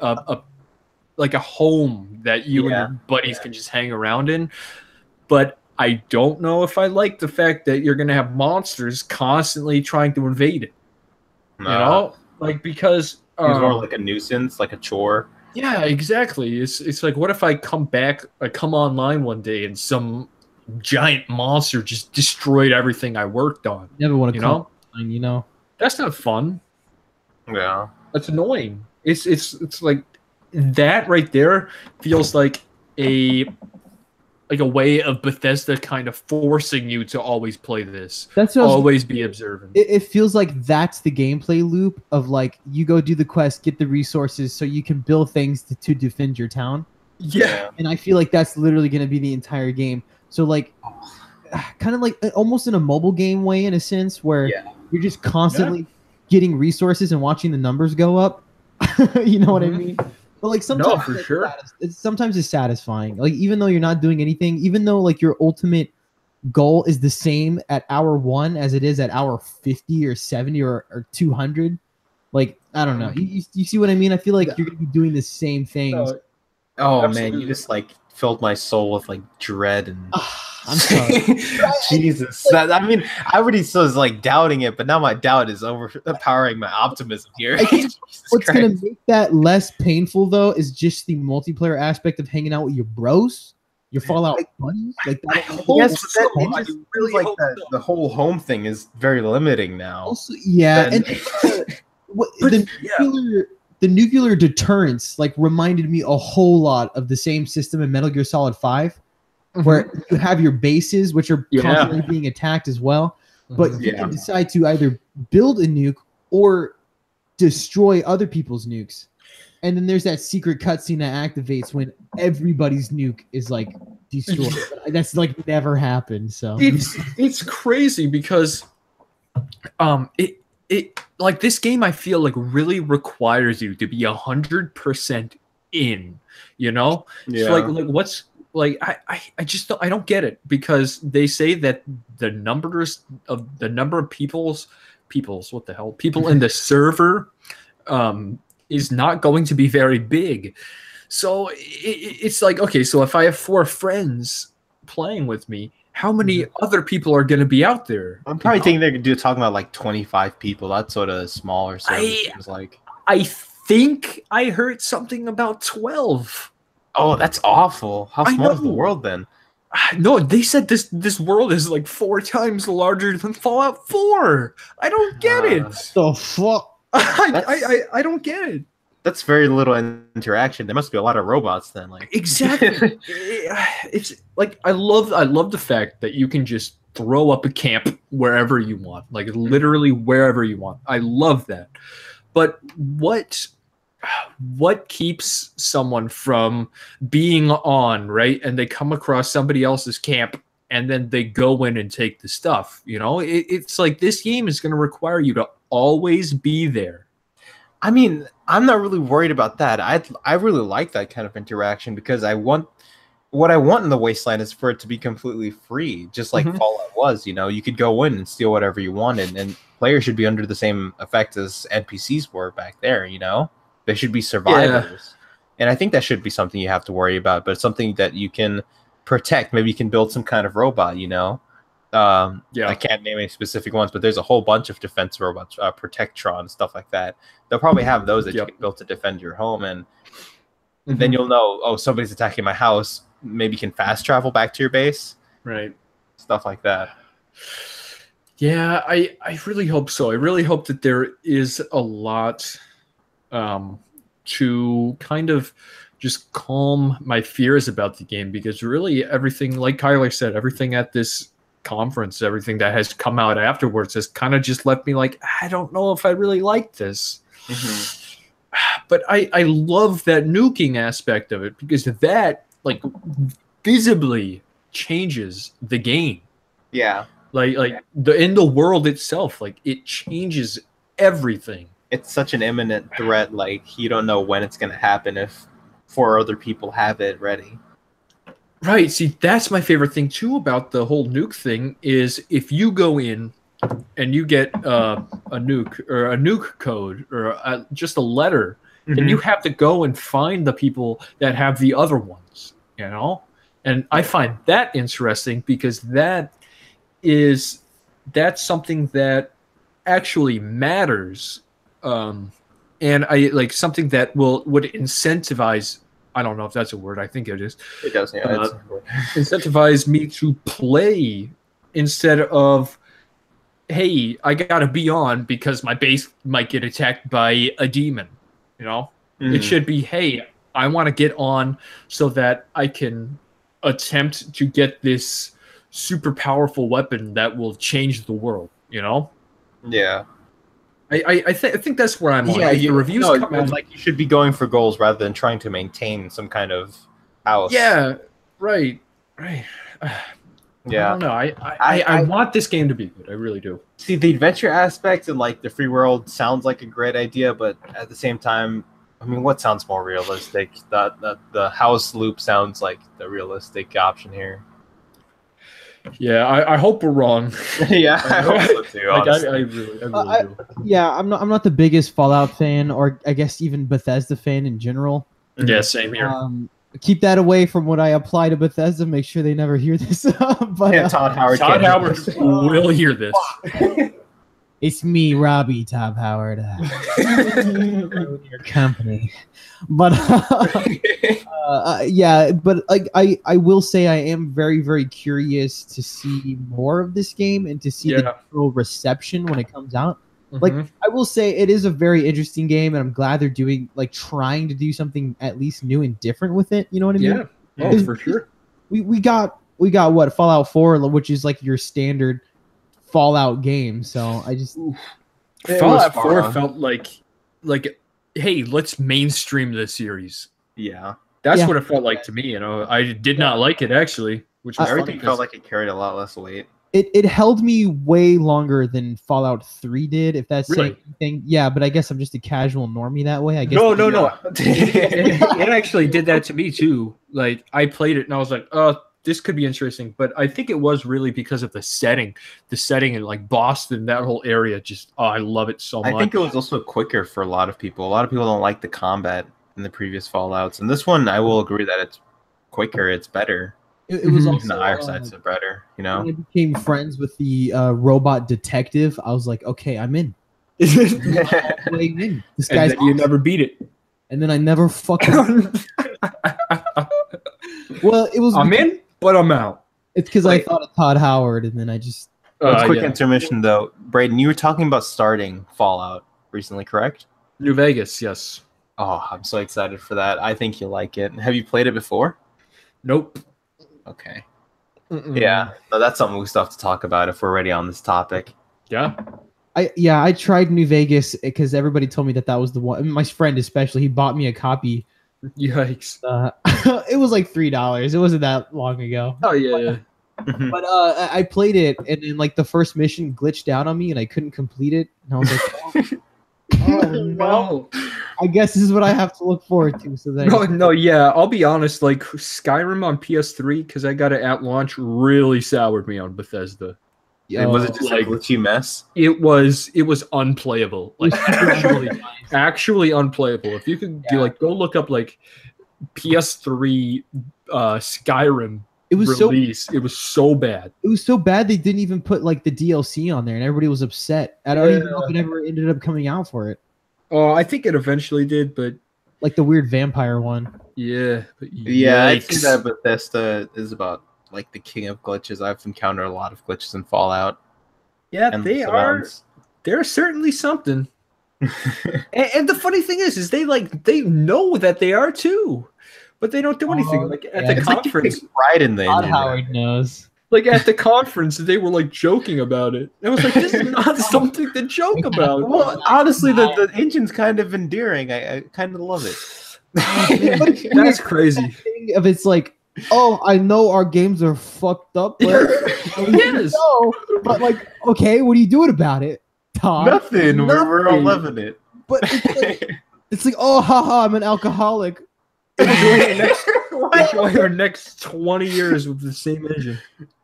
home that you and your buddies can just hang around in. But I don't know if I like the fact that you're going to have monsters constantly trying to invade it. You know, because it's more like a nuisance, like a chore. Yeah, exactly. It's like, what if I come online one day and some giant monster just destroyed everything I worked on? Never want to come online, you know. That's not fun. Yeah, that's annoying. It's like that right there feels like a way of Bethesda kind of forcing you to always play this. That's always be observant. It feels like that's the gameplay loop of like you go do the quest, get the resources so you can build things to defend your town. Yeah. And I feel like that's literally going to be the entire game. So like kind of like almost in a mobile game way in a sense where you're just constantly getting resources and watching the numbers go up. You know what I mean? But like sometimes, for sure, sometimes it's satisfying. Like even though you're not doing anything, even though like your ultimate goal is the same at hour 1 as it is at hour 50 or 70 or 200. Like I don't know. You see what I mean? I feel like you're gonna be doing the same things. Oh man, you just like filled my soul with like dread and. I'm sorry. Jesus. I mean, I already was like doubting it, but now my doubt is overpowering my optimism here. I think what's going to make that less painful, though, is just the multiplayer aspect of hanging out with your bros, your Fallout buddies. Like that. The whole home thing is very limiting now. Also, the nuclear deterrence like reminded me a whole lot of the same system in Metal Gear Solid 5. where you have your bases, which are constantly being attacked as well. But you can decide to either build a nuke or destroy other people's nukes. And then there's that secret cutscene that activates when everybody's nuke is like destroyed. That's like never happened. So it's crazy because it like this game I feel like really requires you to be 100% in, you know? Yeah. So like what's like I just don't get it, because they say that the number of people in the server is not going to be very big. So it's like, okay, so if I have 4 friends playing with me, how many other people are going to be out there? I'm probably thinking they're talking about like 25 people. That's sort of smaller. So I think I heard something about 12. Oh, that's awful. How small is the world then? No, they said this world is like 4 times larger than Fallout 4. I don't get it. The fuck? I don't get it. That's very little interaction. There must be a lot of robots then. Like exactly. It's like I love the fact that you can just throw up a camp wherever you want, like literally wherever you want. I love that. But what keeps someone from being on, right? And they come across somebody else's camp and then they go in and take the stuff, you know? It's like this game is going to require you to always be there. I mean, I'm not really worried about that. I really like that kind of interaction because what I want in the Wasteland is for it to be completely free, just like Fallout was. You know, you could go in and steal whatever you wanted, and players should be under the same effect as NPCs were back there. You know, they should be survivors, and I think that should be something you have to worry about. But it's something that you can protect. Maybe you can build some kind of robot. You know. I can't name any specific ones, but there's a whole bunch of defense robots, Protectron, stuff like that. They'll probably have those that you can build to defend your home, and then you'll know, oh, somebody's attacking my house. Maybe you can fast travel back to your base, right? Stuff like that. Yeah, I really hope so. I really hope that there is a lot to kind of just calm my fears about the game, because really everything, like Kyler said, everything at this conference, everything that has come out afterwards has kind of just left me like, I don't know if I really like this. But I love that nuking aspect of it, because that like visibly changes the game. Yeah. Like in the world itself, like it changes everything. It's such an imminent threat, like you don't know when it's going to happen if 4 other people have it ready. Right. See, that's my favorite thing too about the whole nuke thing is if you go in and you get a nuke or a nuke code or just a letter, and you have to go and find the people that have the other ones, you know? And I find that interesting because that's something that actually matters. And I like something that would incentivize, I don't know if that's a word. I think it is. It does, yeah. Incentivize me to play instead of, hey, I gotta be on because my base might get attacked by a demon. You know, it should be, hey, I want to get on so that I can attempt to get this super powerful weapon that will change the world. You know? Yeah. I think that's where I'm on. Yeah, the reviews come out like you should be going for goals rather than trying to maintain some kind of house. Yeah, right. Yeah, I don't know. I want this game to be good. I really do. See, the adventure aspect and like the free world sounds like a great idea, but at the same time, I mean, what sounds more realistic? The house loop sounds like the realistic option here. Yeah, I hope we're wrong. Yeah, I hope so too. I really do. Yeah, I'm not the biggest Fallout fan, or I guess even Bethesda fan in general. Yeah, same here. Keep that away from what I apply to Bethesda. Make sure they never hear this. But yeah, Todd Howard will hear this. It's me, Robbie Todd Howard. Your company, but yeah, but like I will say I am very, very curious to see more of this game and to see the general reception when it comes out. Like I will say it is a very interesting game, and I'm glad they're trying to do something at least new and different with it. You know what I mean? Yeah, for sure. We got we got what Fallout 4, which is like your standard Fallout game. So I just Fallout 4 felt like hey, let's mainstream this series. Yeah, that's what it felt like to me. You know, I did not like it actually, which was everything felt like it carried a lot less weight. It held me way longer than Fallout 3 did, if that's saying anything. Yeah, but I guess I'm just a casual normie that way. I guess. No. It actually did that to me too. Like I played it and I was like, this could be interesting. But I think it was really because of the setting in like Boston, that whole area. Just I love it so much. I think it was also quicker for a lot of people. A lot of people don't like the combat in the previous Fallouts, and this one I will agree that it's quicker. It's better. It was also the higher sides are better, you know. When I became friends with the robot detective, I was like, okay, I'm in. This guy's you never beat it, and then I never fucking. Well, it was. I'm in, but I'm out. It's because I thought of Todd Howard, and then I just. Quick intermission though, Braden. You were talking about starting Fallout recently, correct? New Vegas, yes. Oh, I'm so excited for that. I think you'll like it. Have you played it before? Nope. Okay. Yeah, no, that's something we still have to talk about if we're already on this topic. Yeah. I tried New Vegas because everybody told me that was the one. My friend especially, he bought me a copy. Yikes! It was like $3. It wasn't that long ago. Oh yeah. But I played it, and then like the first mission glitched out on me, and I couldn't complete it. And I was like, oh no. I guess this is what I have to look forward to. So then yeah. I'll be honest. Like Skyrim on PS3, because I got it at launch, really soured me on Bethesda. Was it just like a glitchy mess? It was unplayable. Like actually unplayable. If you could go look up like PS3 Skyrim. It was so bad. It was so bad they didn't even put like the DLC on there, and everybody was upset. I don't even know if it ever ended up coming out for it. Oh, I think it eventually did, but like the weird vampire one. Yeah. I'd say that Bethesda is about like the king of glitches. I've encountered a lot of glitches in Fallout. Yeah, they are. They're certainly something. and the funny thing is they know that they are too, but they don't do anything. Like at the conference, pride in the engine. Howard knows. Like at the conference, they were like joking about it. I was like, "This is not something to joke about." Well, honestly, the engine's kind of endearing. I kind of love it. That's crazy. If it's like, oh, I know our games are fucked up, but yes. But like, okay, what are you doing about it, Todd? Nothing. We're all loving it. But it's like, oh, haha, I'm an alcoholic. Enjoy our next 20 years with the same engine.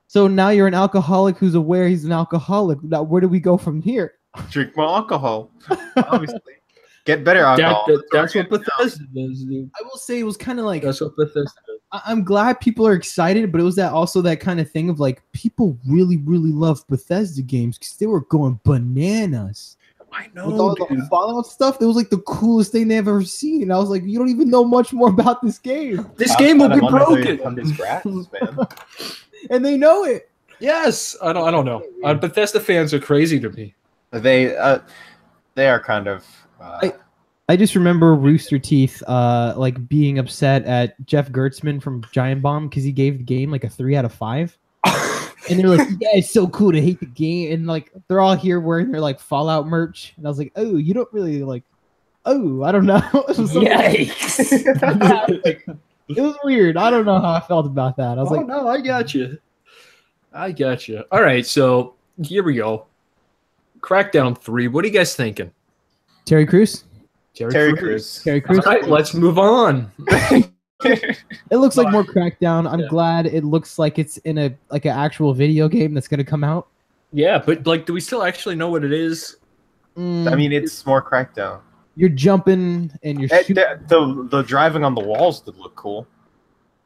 So now you're an alcoholic who's aware he's an alcoholic. Now, where do we go from here? Drink more alcohol. Obviously. Get better alcohol. That's what Bethesda does, dude. I will say it was kind of like... That's what Bethesda does. I'm glad people are excited, but it was also that kind of thing of like, people really, really love Bethesda games because they were going bananas. I know, with all the Fallout stuff, it was like the coolest thing they've ever seen. And I was like, you don't even know much more about this game. This game will be broken. And they know it. Yes, I don't know. Bethesda fans are crazy to me. They are kind of. I just remember Rooster Teeth like being upset at Jeff Gertzman from Giant Bomb because he gave the game like a 3 out of 5. And they're like, yeah, it's so cool to hate the game. And like, they're all here wearing their like Fallout merch. And I was like, oh, you don't really like, oh, I don't know. Yikes. It was weird. I don't know how I felt about that. I was like, no, I got you. All right. So here we go. Crackdown 3. What are you guys thinking? Terry Crews? Terry Crews. Terry Crews. All right, let's move on. It looks like more Crackdown. I'm glad it looks like it's in an actual video game that's going to come out. Yeah, but like, do we still actually know what it is? I mean, it's more Crackdown. You're jumping and you're shooting. The driving on the walls did look cool.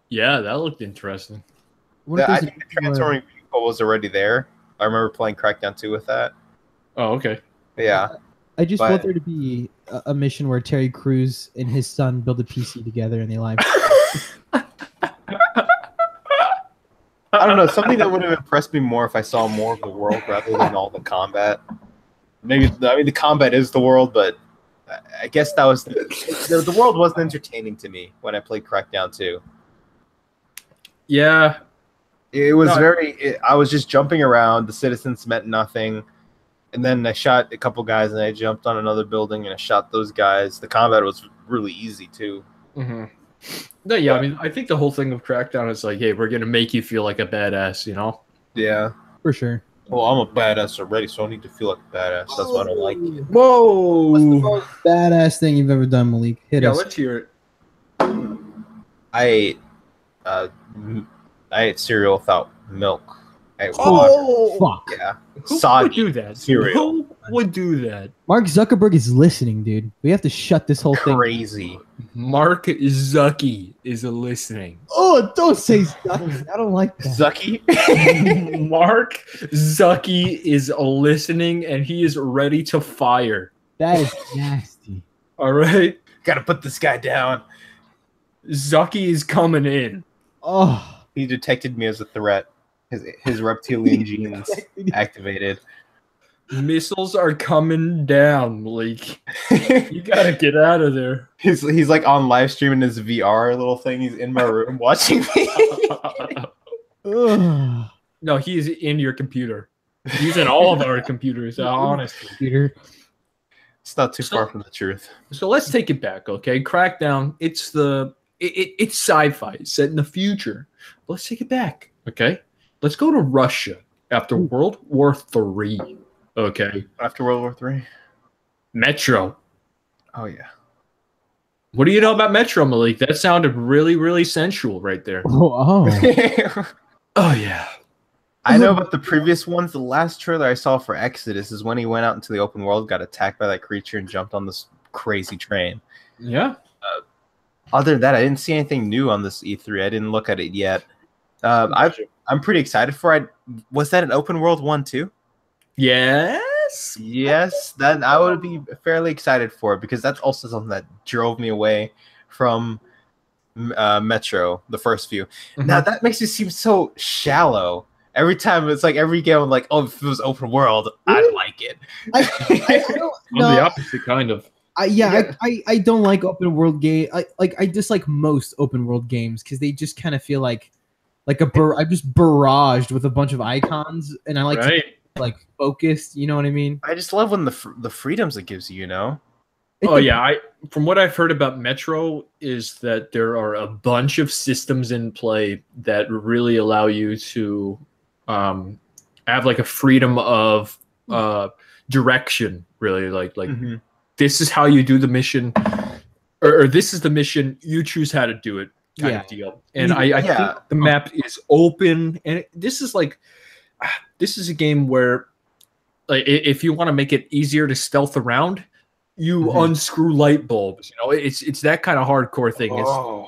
Yeah, that looked interesting. I think the transforming vehicle was already there. I remember playing Crackdown 2 with that. Oh, okay. Yeah. I just want there to be a mission where Terry Crews and his son build a PC together and they live. I don't know. Something that would have impressed me more if I saw more of the world rather than all the combat. The combat is the world, but I guess that was the world wasn't entertaining to me when I played Crackdown 2. Yeah, It was I was just jumping around. The citizens meant nothing. And then I shot a couple guys, and I jumped on another building, and I shot those guys. The combat was really easy, too. Mm-hmm. No, yeah, I mean, I think the whole thing of Crackdown is like, hey, we're going to make you feel like a badass, you know? Yeah. For sure. Well, I'm a badass already, so I need to feel like a badass. That's why I don't like it. Whoa! What's the most badass thing you've ever done, Malik? Hit us. Let's hear it. I ate cereal without milk. Fuck. Yeah. Who would do that? Cereal. Who would do that? Mark Zuckerberg is listening, dude. We have to shut this whole thing. Crazy. Mark Zucky is listening. Oh, don't say Zucky. I don't like that. Zucky? Mark Zucky is listening, and he is ready to fire. That is nasty. All right? Gotta put this guy down. Zucky is coming in. Oh. He detected me as a threat. His reptilian genes activated. Missiles are coming down, Malik. You gotta get out of there. He's like on live stream in his VR little thing. He's in my room watching me. No, he's in your computer. He's in all of our computers, honestly. Peter. It's not too far from the truth. So let's take it back, okay? Crackdown, it's sci-fi, set in the future. Let's take it back, okay? Let's go to Russia after World War III, okay? After World War III? Metro. Oh, yeah. What do you know about Metro, Malik? That sounded really, really sensual right there. Oh. Oh, yeah. I know about the previous ones. The last trailer I saw for Exodus is when he went out into the open world, got attacked by that creature, and jumped on this crazy train. Yeah. Other than that, I didn't see anything new on this E3. I didn't look at it yet. I'm pretty excited for it. Was that an open world one too? Yes. Yes, that I would be fairly excited for it because that's also something that drove me away from Metro, the first few. Mm-hmm. Now that makes it seem so shallow. Every time it's like every game, I'm like, oh, if it was open world, I'd like it. I don't know. I'm the opposite, kind of. I don't like open world game. I dislike most open world games because they just kind of feel like I'm just barraged with a bunch of icons, and I like to, like focused. You know what I mean? I just love when the freedoms it gives you. You know. Oh yeah, from what I've heard about Metro is that there are a bunch of systems in play that really allow you to have like a freedom of direction. Really, like mm-hmm. This is how you do the mission, or this is the mission. You choose how to do it, kind of deal. And I think the map is open, and this is a game where, like, if you want to make it easier to stealth around, you unscrew light bulbs. You know, it's that kind of hardcore thing.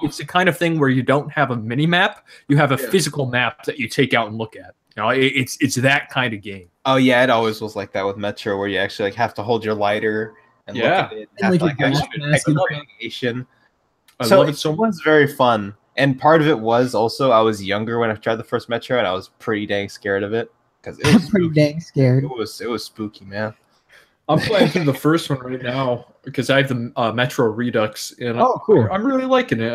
It's the kind of thing where you don't have a mini map; you have a physical map that you take out and look at. You know, it's that kind of game. Oh yeah, it always was like that with Metro, where you actually like have to hold your lighter. And look at it. And like navigation. I love it so much. It was very fun. And part of it was also I was younger when I tried the first Metro, and I was pretty dang scared of it because it was pretty dang scared. It was spooky, man. I'm playing through the first one right now because I have the Metro Redux, and cool. I'm really liking it.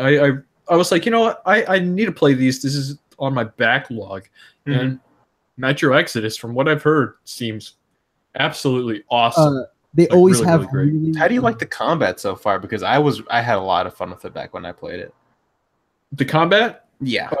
I was like, you know what, I need to play these. This is on my backlog, and Metro Exodus, from what I've heard, seems absolutely awesome. They always have really. How do you like the combat so far? Because I had a lot of fun with it back when I played it. The combat? Yeah.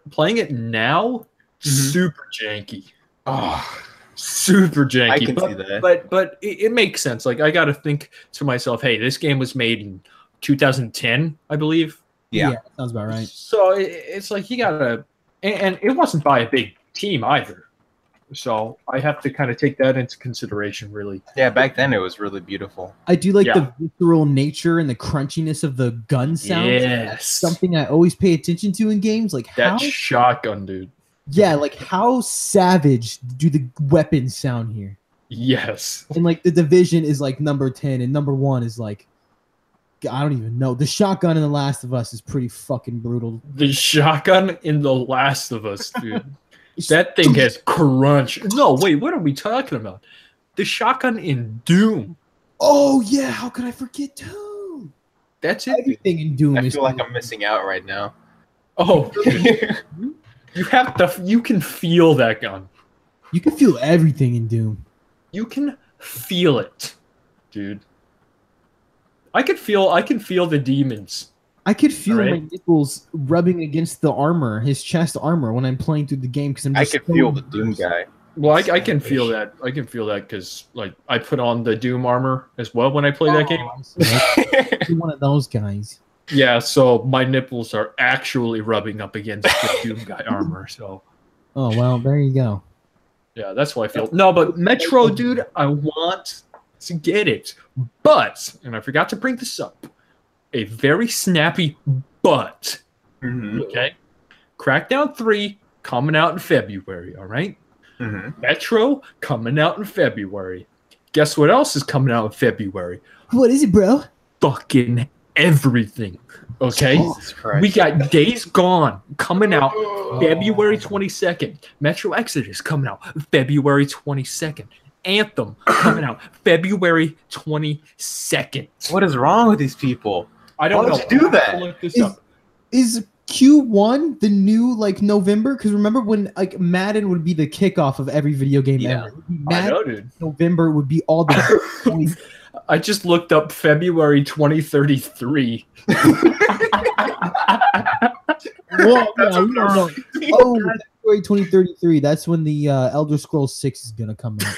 Playing it now, super janky. Oh, super janky. I can see that. But it makes sense. Like, I got to think to myself, hey, this game was made in 2010, I believe. Yeah, sounds about right. So it's like you got to, and it wasn't by a big team either. So I have to kind of take that into consideration, really. Yeah, back then it was really beautiful. I do like the visceral nature and the crunchiness of the gun sound. Yes. Something I always pay attention to in games. Like that shotgun, dude. Yeah, like how savage do the weapons sound here? Yes. And like the Division is like number 10 and number 1 is like, I don't even know. The shotgun in The Last of Us is pretty fucking brutal. The shotgun in The Last of Us, dude. That thing has crunch. No, wait, what are we talking about? The shotgun in Doom. Oh, yeah. How could I forget Doom? That's it. Everything in Doom I feel like I'm missing out right now. Oh. You can feel that gun. You can feel everything in Doom. You can feel it, dude. I can feel the demons. I could feel my nipples rubbing against the armor, his chest armor, when I'm playing through the game because I could feel the Doom guy. Well, I can feel that. I can feel that because like I put on the Doom armor as well when I play that game. You're one of those guys. Yeah, so my nipples are actually rubbing up against the Doom guy armor. So. Oh well, there you go. Yeah, that's why I feel. No, but Metro, dude, I want to get it, but and I forgot to bring this up. A very snappy but. Mm-hmm. Okay, Crackdown 3 coming out in February. All right. Mm-hmm. Metro coming out in February. Guess what else is coming out in February? What is it, bro? Fucking everything. Okay? We got Days Gone coming out February 22nd. Metro Exodus coming out February 22nd. Anthem coming out February 22nd. What is wrong with these people? I don't know. Why don't you do that? Is Q1 the new like November? Because remember when like Madden would be the kickoff of every video game ever. Madden, I know, dude. November would be all the. I just looked up February 2033. Whoa, no. Oh, February 2033. That's when the Elder Scrolls 6 is gonna come out.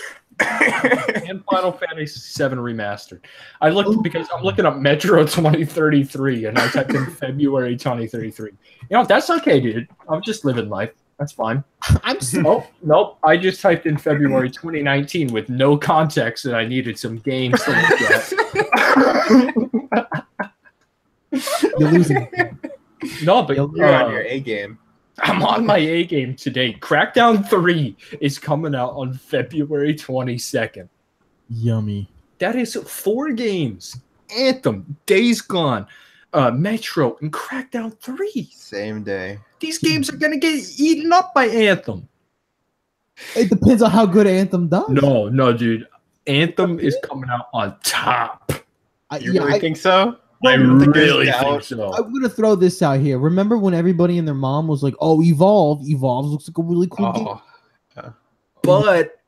And Final Fantasy VII Remastered. I looked because I'm looking up Metro 2033 and I typed in February 2033. You know, that's okay, dude. I'm just living life. That's fine. Nope. I just typed in February 2019 with no context and I needed some games to look at. You're losing. No, but you're on your A game. I'm on my A game today. Crackdown 3 is coming out on February 22nd. Yummy. That is 4 games. Anthem, Days Gone, Metro, and Crackdown 3. Same day. These games are going to get eaten up by Anthem. It depends on how good Anthem does. No, dude. Anthem is coming out on top. You really think so? I really think so. I'm going to throw this out here. Remember when everybody and their mom was like, oh, Evolve looks like a really cool game. Yeah. But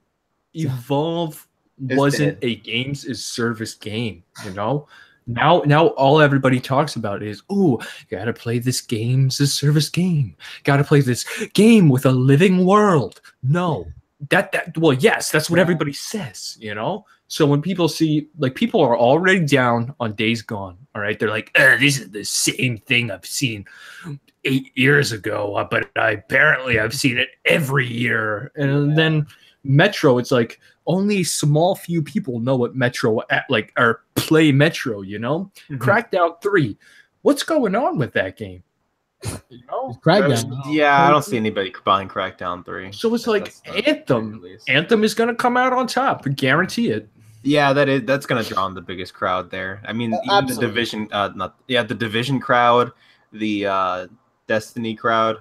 Evolve wasn't a games as service game, you know? Now all everybody talks about is, oh, gotta play this games as service game. Gotta play this game with a living world. No. Well, yes, that's what everybody says, you know? So when people see, like, people are already down on Days Gone, all right? They're like, this is the same thing I've seen 8 years ago, but apparently I've seen it every year. And then Metro, it's like only a small few people know what Metro, or play Metro, you know? Mm-hmm. Crackdown 3, what's going on with that game? You know? Crackdown. Yeah, I don't see anybody buying Crackdown 3. So it's like Anthem. Anthem is going to come out on top. Guarantee it. Yeah, that's going to draw in the biggest crowd there. I mean, even the Division, the Division crowd, the Destiny crowd.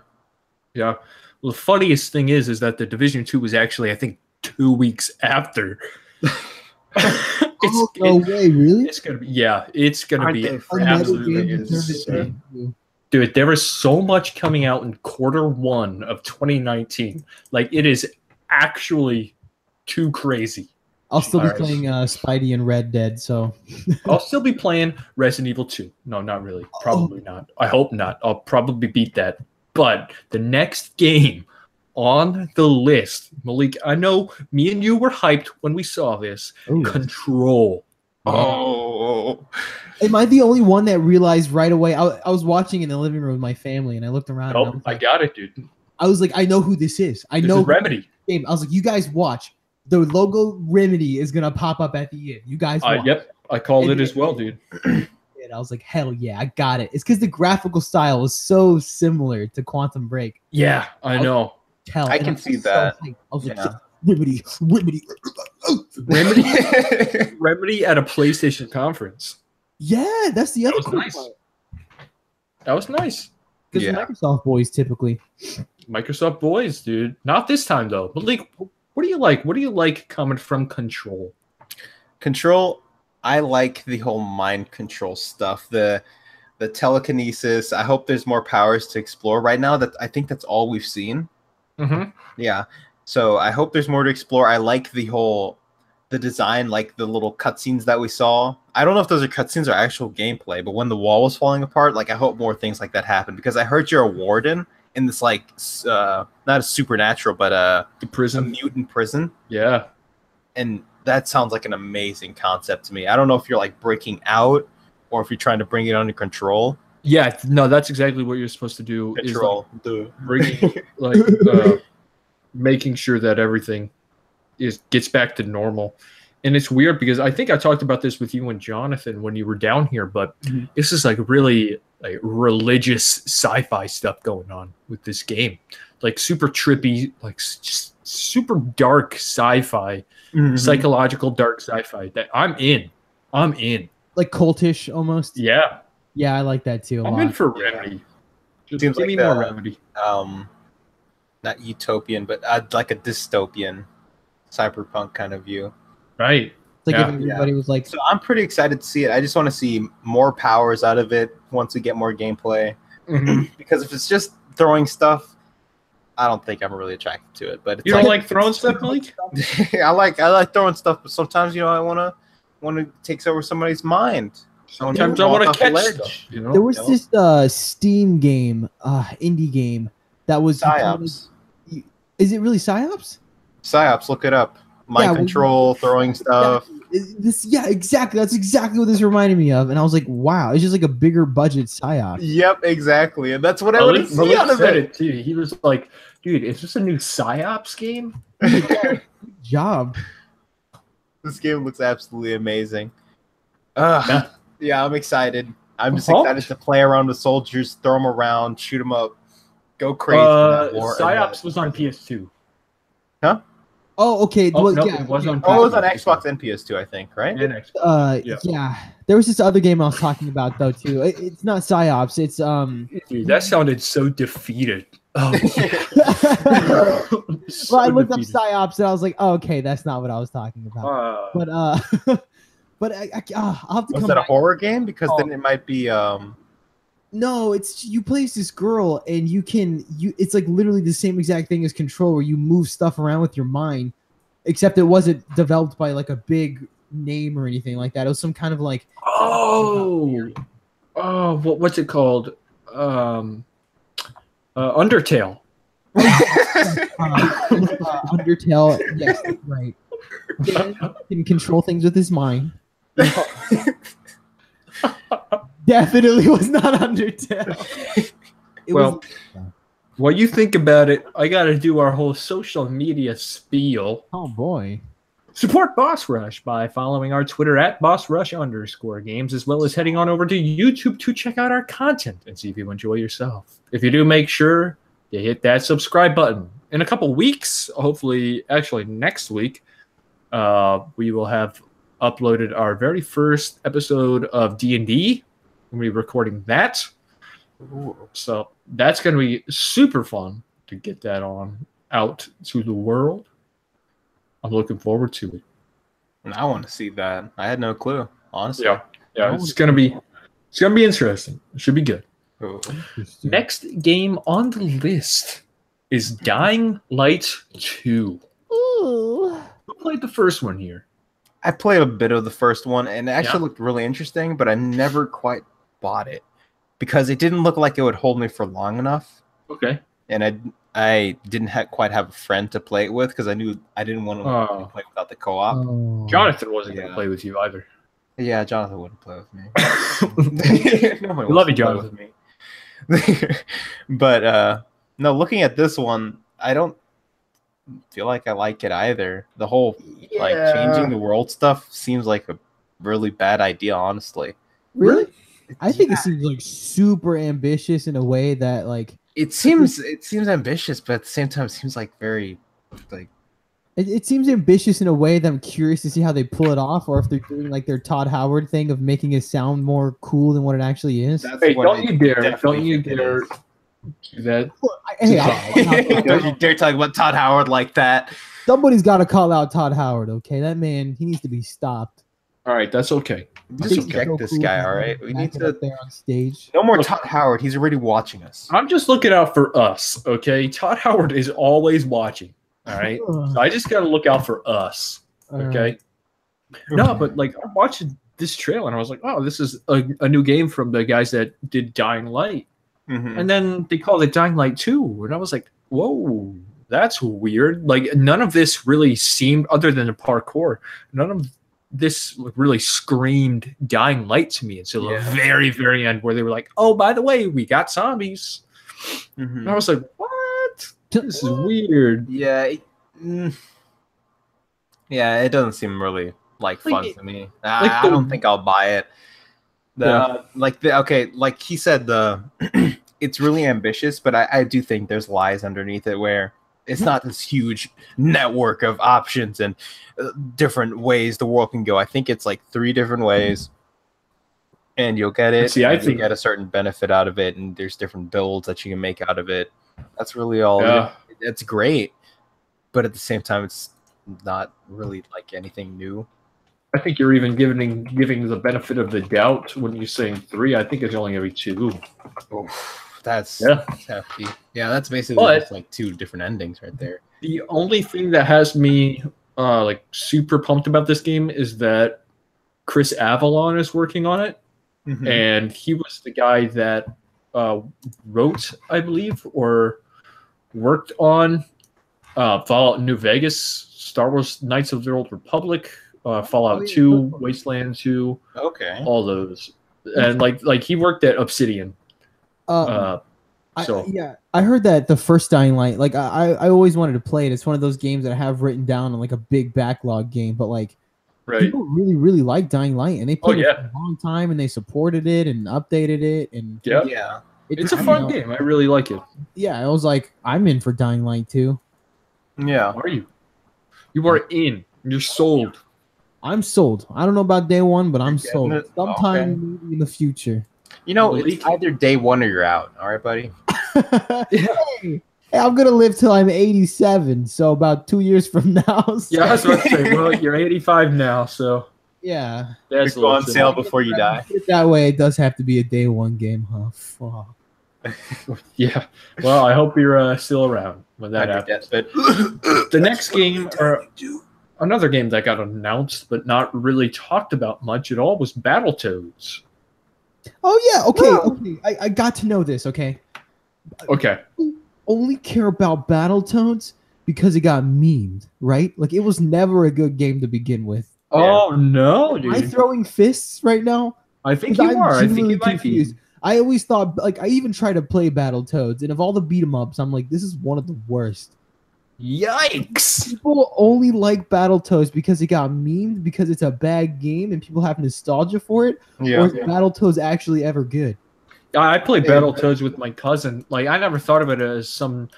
Yeah. Well, the funniest thing is that the Division 2 was actually, I think, 2 weeks after. No way, really? It's gonna be. Yeah, it's gonna be absolutely insane. Dude, there is so much coming out in Q1 of 2019. Like, it is actually too crazy. I'll still be playing Spidey and Red Dead, so. I'll still be playing Resident Evil 2. No, not really. Probably not. I hope not. I'll probably beat that. But the next game on the list, Malik, I know me and you were hyped when we saw this. Ooh. Control. Oh. Am I the only one that realized right away? I was watching in the living room with my family, and I looked around. Nope, I got it, dude. I was like, I know who this is. I know Remedy. Game. I was like, you guys watch. The logo Remedy is gonna pop up at the end. You guys watch. Yep, I called it as well, dude. And I was like, hell yeah, I got it. It's because the graphical style was so similar to Quantum Break. Yeah, I know. I can see that. I was like, Remedy. Remedy at a PlayStation conference. Yeah, that's the other cool nice. part. That was nice. Because Microsoft boys typically. Microsoft boys, dude. Not this time though. But like, what do you like? What do you like coming from Control? Control, I like the whole mind control stuff. the telekinesis. I hope there's more powers to explore. Right now, I think that's all we've seen. Mm-hmm. Yeah. So I hope there's more to explore. I like the design, like the little cutscenes that we saw. I don't know if those are cutscenes or actual gameplay, but when the wall was falling apart, like I hope more things like that happen, because I heard you're a warden in this like not a supernatural, but a mutant prison. Yeah. And that sounds like an amazing concept to me. I don't know if you're like breaking out or if you're trying to bring it under control. Yeah, no, that's exactly what you're supposed to do. Control. Is like bringing, making sure that everything gets back to normal. And it's weird because I think I talked about this with you and Jonathan when you were down here, but this is like really like religious sci-fi stuff going on with this game. Like super trippy, like just super dark sci-fi, psychological dark sci-fi that I'm in. Like cultish almost. Yeah. Yeah, I like that too. I'm in for Remedy. Just seems give like me more Remedy. Not utopian, but like a dystopian cyberpunk kind of view. Right. It's like if everybody was like. So I'm pretty excited to see it. I just want to see more powers out of it once we get more gameplay. Because if it's just throwing stuff, I don't think I'm really attracted to it. But it's you don't like throwing stuff, Malik? I like throwing stuff, but sometimes I want to take over somebody's mind. Sometimes I want to catch stuff. You know? There was this Steam game, indie game that was PsyOps. Is it really PsyOps? PsyOps, look it up. Mind control, throwing stuff. Exactly. That's exactly what this reminded me of. And I was like, wow, it's just like a bigger budget PsyOps. Yep, exactly. And that's what I would see out of it. Too. He was like, dude, is this a new PsyOps game? Good job. This game looks absolutely amazing. Yeah, I'm excited. I'm just excited to play around with soldiers, throw them around, shoot them up, go crazy. PsyOps was on PS2. Huh? Oh, okay. It was on Xbox and PS2, I think, right? Yeah. There was this other game I was talking about though too. It's not PsyOps. It's Dude, that sounded so defeated. Oh. Well, I looked up PsyOps and I was like, oh, okay, that's not what I was talking about. But I'll have to Was come that a back. horror game? Because then it might be No, it's you play as this girl and it's like literally the same exact thing as Control, where you move stuff around with your mind, except it wasn't developed by like a big name or anything like that. It was some kind of like what's it called? Undertale. Undertale, yes, that's right. Can control things with his mind. Definitely was not Undertale. What you think about it, I got to do our whole social media spiel. Oh, boy. Support Boss Rush by following our Twitter at BossRush_games, as well as heading on over to YouTube to check out our content and see if you enjoy yourself. If you do, make sure you hit that subscribe button. In a couple weeks, hopefully, actually next week, we will have uploaded our very first episode of D&D. We'll be recording that. Ooh. So that's going to be super fun to get that out to the world. I'm looking forward to it. And I want to see that. I had no clue, honestly. Yeah, it's gonna be interesting. It should be good. Ooh. Next game on the list is Dying Light 2. Ooh. Who played the first one here? I played a bit of the first one, and it actually looked really interesting, but I never quite bought it because it didn't look like it would hold me for long enough. Okay. And I didn't quite have a friend to play it with because I knew I didn't want to play without the co-op. Oh. Jonathan wasn't going to play with you either. Yeah, Jonathan wouldn't play with me. We love you, Jonathan. But no, looking at this one, I don't feel like I like it either. The whole like changing the world stuff seems like a really bad idea, honestly. Really? I think it seems like super ambitious in a way that like it seems ambitious, but at the same time it seems like very like it seems ambitious in a way that I'm curious to see how they pull it off, or if they're doing like their Todd Howard thing of making it sound more cool than what it actually is. Hey, don't you dare do that. Don't you dare talk about Todd Howard like that. Somebody's got to call out Todd Howard, okay? That man, he needs to be stopped. All right, that's okay. Just reject this guy, all right? We need to there on stage. No more Todd Howard. He's already watching us. I'm just looking out for us, okay? Todd Howard is always watching. All right. So I just gotta look out for us. Okay. No, but like I'm watching this trailer and I was like, oh, this is a new game from the guys that did Dying Light. And then they called it Dying Light 2. And I was like, whoa, that's weird. Like none of this really seemed, other than the parkour, none of this really screamed Dying Light to me until the very, very end where they were like, oh, by the way, we got zombies. And I was like, what? This is weird. Yeah. Yeah, it doesn't seem really like fun to me. I don't think I'll buy it. Okay, like he said, it's really ambitious, but I do think there's lies underneath it where it's not this huge network of options and different ways the world can go. I think it's like 3 different ways, and you'll get it. See, I think you get a certain benefit out of it, and there's different builds that you can make out of it. That's really all. It's great, but at the same time, it's not really like anything new. I think you're even giving the benefit of the doubt when you're saying 3. I think it's only going to be 2. Oh, that's hefty. Yeah, that's basically just like 2 different endings right there. The only thing that has me like super pumped about this game is that Chris Avalon is working on it, and he was the guy that wrote, I believe, or worked on Fallout New Vegas, Star Wars Knights of the Old Republic, Fallout 2, Wasteland 2, all those, and like he worked at Obsidian. I heard that the first Dying Light, like I always wanted to play it. It's one of those games that I have written down on like a big backlog game, but like people really, really like Dying Light, and they played it for a long time, and they supported it and updated it, and it's a fun game. I really like it. Yeah, I was like, I'm in for Dying Light 2. Yeah, are you? You are in. You're sold. I'm sold. I don't know about day one, but I'm sold. Sometime in the future. You know, it's either day 1 or you're out. All right, buddy? Hey, I'm going to live till I'm 87, so about 2 years from now. So. Yeah, I was about to say, well, you're 85 now, so. Yeah. That's go on sale before you die. That way, it does have to be a day 1 game, huh? Fuck. Yeah. Well, I hope you're still around when that happens. The next game, or another game that got announced but not really talked about much at all, was Battletoads. Oh yeah, okay. I got to know this. Okay. I only care about Battletoads because it got memed, right? Like it was never a good game to begin with. Oh no, dude! Am I throwing fists right now? I think you are. I think you might be. I always thought, like, I even tried to play Battletoads, and of all the beat 'em ups, I'm like, this is one of the worst. Yikes! People only like Battletoads because it got memed, because it's a bad game, and people have nostalgia for it. Or is Battletoads actually ever good? I played Battletoads with my cousin. Like, I never thought of it as some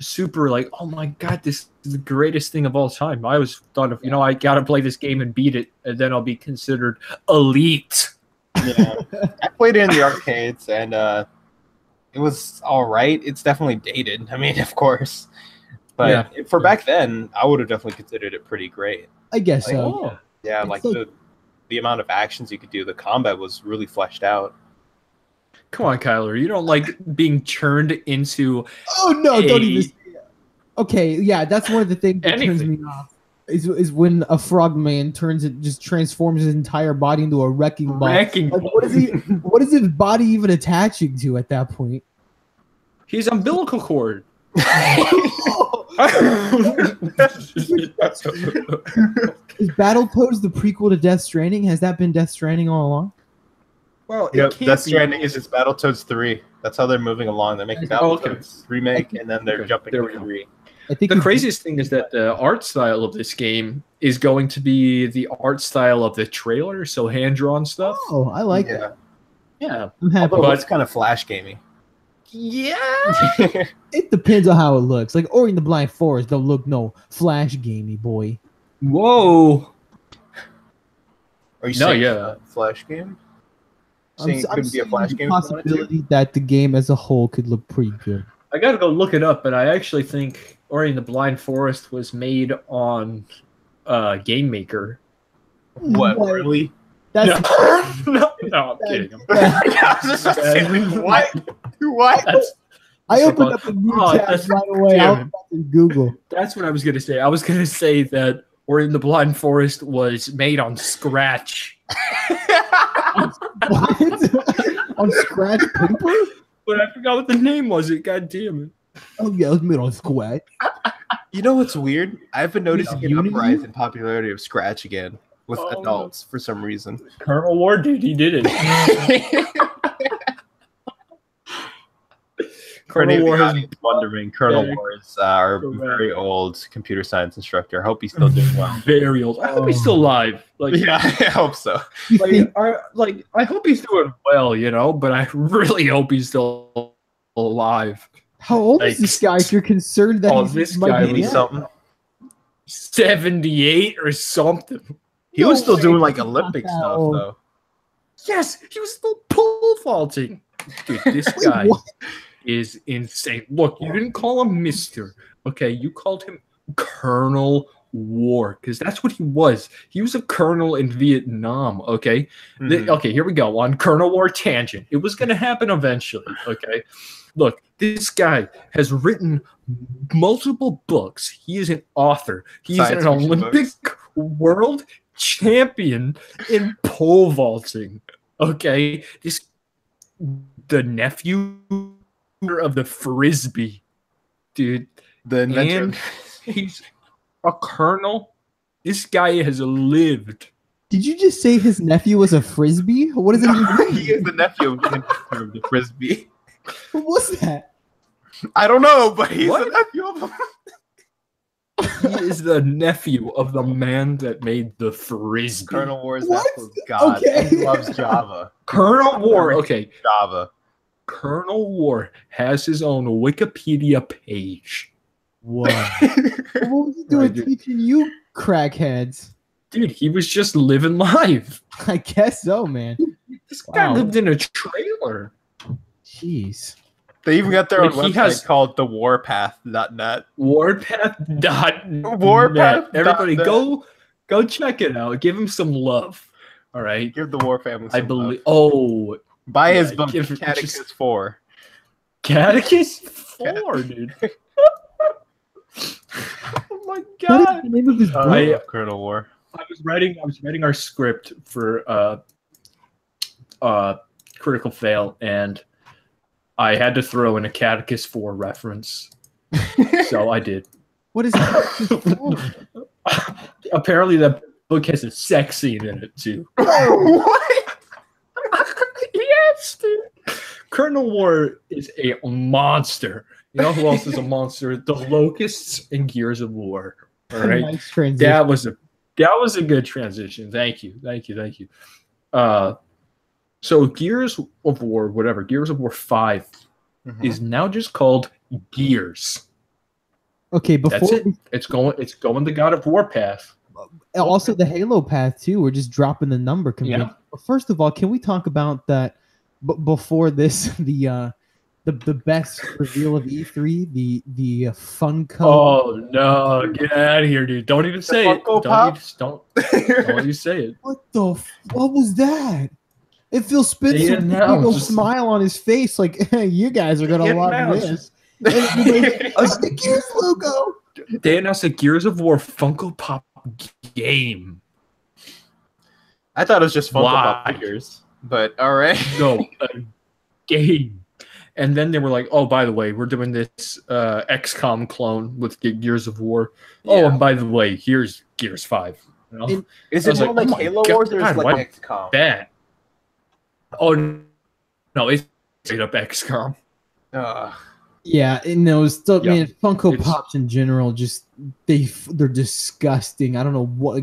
super, like, oh my god, this is the greatest thing of all time. I always thought of, I gotta play this game and beat it, and then I'll be considered elite. Yeah, I played it in the arcades, and it was all right. It's definitely dated. I mean, of course, but for back then, I would have definitely considered it pretty great. I guess so. Yeah, like the amount of actions you could do. The combat was really fleshed out. Come on, Kyler. You don't like being turned into. Oh no! Don't even. Okay, yeah, that's one of the things that turns me off. Is when a frogman just transforms his entire body into a wrecking ball. Like, what is his body even attaching to at that point? His umbilical cord. Is Battletoads the prequel to Death Stranding? Has that been Death Stranding all along? Well, Death Stranding is Battletoads 3. That's how they're moving along. They're making Battletoads remake, and then they're jumping to 3. I think the craziest thing is that the art style of this game is going to be the art style of the trailer, so hand-drawn stuff. Oh, I like that. Yeah. I'm happy. But it's kind of Flash gamey. Yeah. It depends on how it looks. Like Ori and the Blind Forest don't look no Flash gamey, boy. Whoa. Are you saying Flash game? Saying it couldn't be a Flash game? Possibility that the game as a whole could look pretty good. I gotta go look it up, but I actually think Ori and the Blind Forest was made on Game Maker. What? Really? That's no, I'm kidding. I was just saying, what? What? I opened up a new tab right away. I was about to Google. That's what I was gonna say. I was gonna say that Ori and the Blind Forest was made on Scratch. What? On Scratch paper? But I forgot what the name was. God damn it. Oh yeah, it was made on Scratch. You know what's weird? I've been noticing an Unity? uprise in popularity of Scratch again with adults for some reason. Colonel Ward, dude, he did it. Colonel War is wondering. Colonel War is our very old computer science instructor. I hope he's still doing well. Very old. I hope he's still alive. Like, yeah, I hope so. I hope he's doing well, you know. But I really hope he's still alive. How old is this guy? If you're concerned that this guy Maybe something 78 or something. He was still doing like Olympic stuff though. Yes, he was still pole vaulting. Dude, this guy is insane. Look, you didn't call him Mister. Okay, you called him Colonel War because that's what he was. He was a colonel in Vietnam. Okay, okay, here we go on Colonel War tangent. It was going to happen eventually. Okay, look, this guy has written multiple books. He is an author. He's an Olympic world champion in pole vaulting. Okay, the nephew of the frisbee, dude. The inventor. And he's a colonel. This guy has lived. Did you just say his nephew was a frisbee? What does it mean? He is the nephew of the frisbee. What was that? I don't know, but he's the nephew of him. He is the nephew of the man that made the frisbee. Colonel War is that for God. Okay. He loves Java. Colonel War, okay. Java. Colonel War has his own Wikipedia page. What? What was he doing teaching you crackheads? Dude, he was just living life. I guess so, man. This guy lived in a trailer. Jeez. They even got their own website called thewarpath.net. Warpath.net. Warpath. Everybody go check it out. Give him some love. All right. Give the War family some love. Oh. Buy his book, Catechist 4. Catechist 4, dude. Oh my God. What is the name of his book? Colonel War. I was writing our script for Critical Fail, and I had to throw in a Catechist 4 reference. So I did. What is that? Apparently that book has a sex scene in it too. What? Yes, dude. Colonel War is a monster. You know who else is a monster? The Locusts in Gears of War. All right. Nice transition. That was a good transition. Thank you. So Gears of War, whatever, Gears of War 5 is now just called Gears. Okay, before that's it. It's going the God of War path. Also the Halo path too. We're just dropping the number. Yeah. First of all, can we talk about that before this? The best reveal of E3, the Funko. Oh no! Get out of here, dude! Don't even say it. Don't you say it. What was that? It feels Spencer with a smile on his face, like, hey, you guys are gonna love this. And the Gears logo. They announced a Gears of War Funko Pop game. I thought it was just Funko Pop figures, but all right. No, a game. And then they were like, "Oh, by the way, we're doing this XCOM clone with Gears of War. Yeah. Oh, and by the way, here's Gears 5." You know? Is it more like Halo Wars or is it like XCOM? That. Oh no, it's straight up XCOM. Yeah, no, still, man. Funko Pops in general, just they're disgusting. I don't know why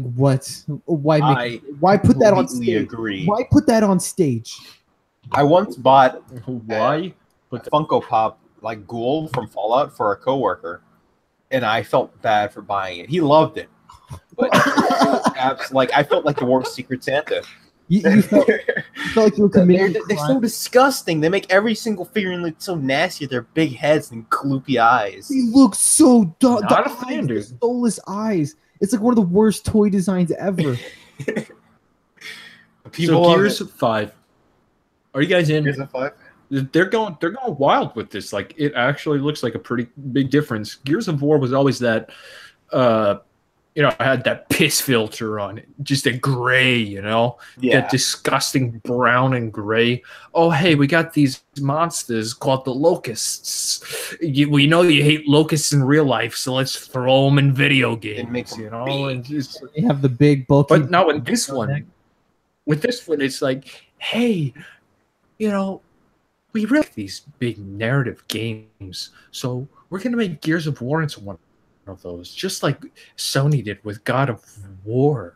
put that on stage. Agree. Why put that on stage? I once bought a Funko Pop like Ghoul from Fallout for a coworker, and I felt bad for buying it. He loved it, but I felt like the worst Secret Santa. You felt like you were committing. They're so disgusting. They make every single figurine look so nasty. Their big heads and gloopy eyes. They look so dumb. Not a fan, dude. Soulless eyes. It's like one of the worst toy designs ever. So Gears 5. Are you guys in? Gears of 5? They're going wild with this. Like, it actually looks like a pretty big difference. Gears of War was always that, I had that piss filter on it, just a gray, that disgusting brown and gray. Oh, hey, we got these monsters called the locusts. We know you hate locusts in real life, so let's throw them in video games. And just, they have the big bulky. But now with this one, it's like, hey, we really like these big narrative games, so we're gonna make Gears of War into one of those, just like Sony did with God of War.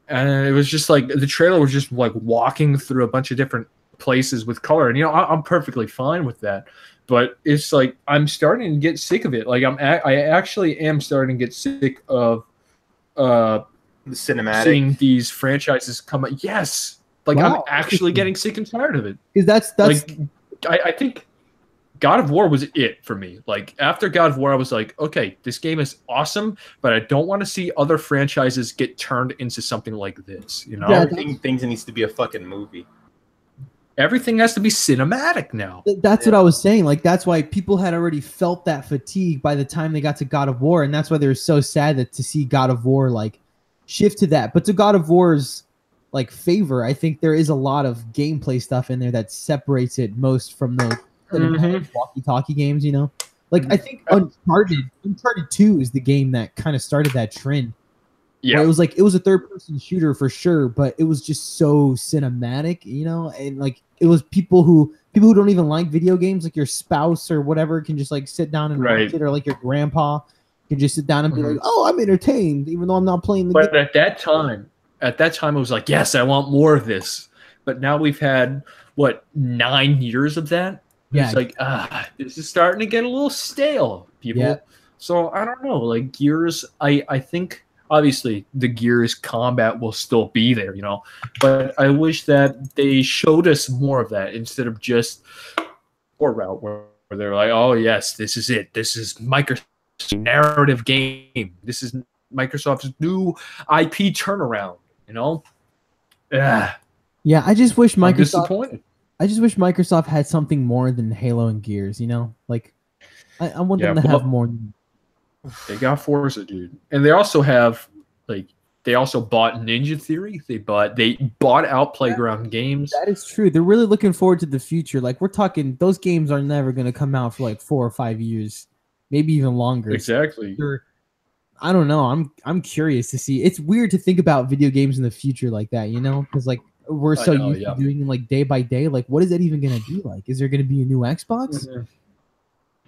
And it was just like the trailer was just like walking through a bunch of different places with color, and I'm perfectly fine with that. But it's like I'm starting to get sick of it. Like I actually am starting to get sick of the cinematic, seeing these franchises come up. Yes, like I'm actually getting sick and tired of it. Because that's like I think God of War was it for me. Like after God of War, I was like, okay, this game is awesome, but I don't want to see other franchises get turned into something like this. Everything needs to be a fucking movie. Everything has to be cinematic now. That's what I was saying. Like that's why people had already felt that fatigue by the time they got to God of War, and that's why they were so sad that to see God of War like shift to that. But to God of War's like favor, I think there is a lot of gameplay stuff in there that separates it most from the walkie-talkie games, Like I think Uncharted 2 is the game that kind of started that trend. Yeah, it was a third-person shooter for sure, but it was just so cinematic, and like it was people who don't even like video games, like your spouse or whatever, can just like sit down and watch it, or like your grandpa can just sit down and be like, "Oh, I'm entertained," even though I'm not playing the game. But at that time, it was like, yes, I want more of this. But now we've had, 9 years of that? Yeah. It's like, this is starting to get a little stale, people. Yeah. So, I don't know. Like, Gears, I think, obviously, the Gears combat will still be there, But I wish that they showed us more of that instead of just or route where they're like, oh, yes, this is it. This is Microsoft's narrative game. This is Microsoft's new IP turnaround. Yeah, I just wish Microsoft had something more than Halo and Gears. Like I want them to have more. They got Forza, dude, and they also have they also bought Ninja Theory. They bought out Playground Games. That is true. They're really looking forward to the future. Like we're talking, those games are never going to come out for like 4 or 5 years, maybe even longer. Exactly. I don't know. I'm curious to see. It's weird to think about video games in the future like that, because like we're so used to doing it like day by day. Like, what is that even gonna be like? Is there gonna be a new Xbox? Mm-hmm.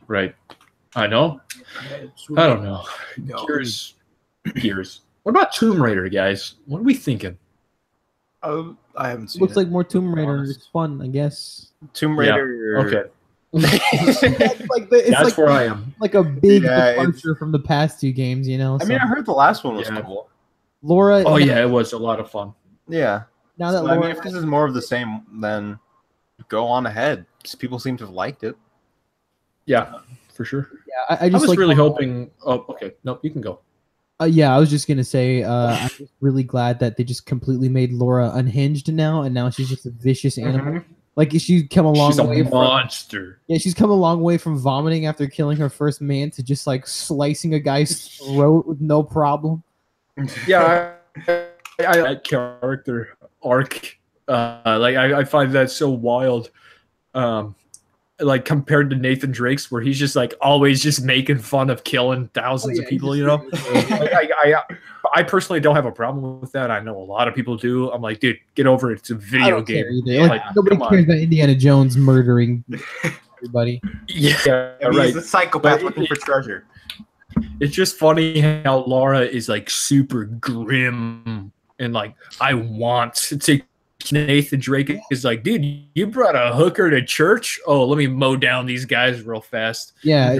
Right. I know. I don't know. Gears. What about Tomb Raider, guys? What are we thinking? I haven't seen. Looks like more Tomb Raider. It's fun, I guess. Tomb Raider. Yeah. Okay. That's where I am. Like a big departure from the past 2 games, I mean, I heard the last one was cool. Laura. Oh yeah, it was a lot of fun. Yeah. Now that Laura, if this is more of the same, then go on ahead. People seem to have liked it. Yeah, for sure. Yeah, I was really hoping. Oh, okay. No, you can go. Yeah, I was just gonna say, I'm just really glad that they just completely made Laura unhinged now, and now she's just a vicious animal. Mm-hmm. Like she's come a long way. She's a monster. She's come a long way from vomiting after killing her first man to just like slicing a guy's throat with no problem. Yeah, I that character arc. I find that so wild. Like compared to Nathan Drake's, where he's just like always just making fun of killing thousands of people. I personally don't have a problem with that. I know a lot of people do. I'm like, dude, get over it. It's a video game. Nobody cares about Indiana Jones murdering everybody. Yeah, right. He's a psychopath looking for treasure. It's just funny how Laura is like super grim and like, I want to. Nathan Drake is like, dude, you brought a hooker to church? Oh, let me mow down these guys real fast. Yeah,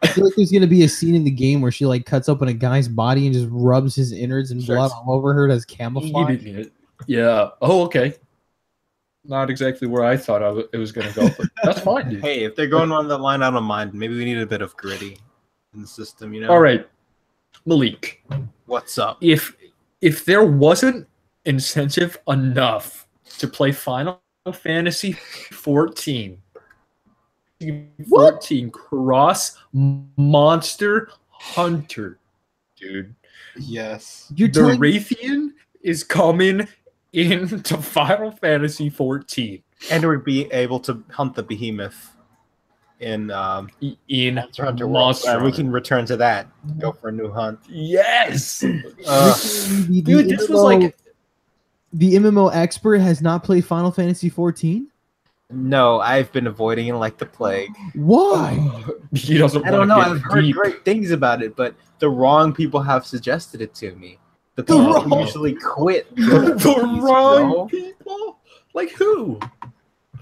I feel like there's gonna be a scene in the game where she like cuts open a guy's body and just rubs his innards and blood all over her as camouflage. Yeah. Oh, okay. Not exactly where I thought it was gonna go, but that's fine, dude. Hey, if they're going on that line, I don't mind. Maybe we need a bit of gritty in the system, All right, Malik, what's up? If there wasn't incentive enough to play Final Fantasy 14. 14 Cross Monster Hunter, dude. Yes. The Raytheon is coming into Final Fantasy 14. And we'd be able to hunt the behemoth in Monster Hunter World. We can return to that. Go for a new hunt. Yes. Dude, this was like the MMO expert has not played Final Fantasy 14. No, I've been avoiding it like the plague. Why? He doesn't. I don't know. I've heard great things about it, but the wrong people have suggested it to me. The people who usually quit. The wrong people? Like who?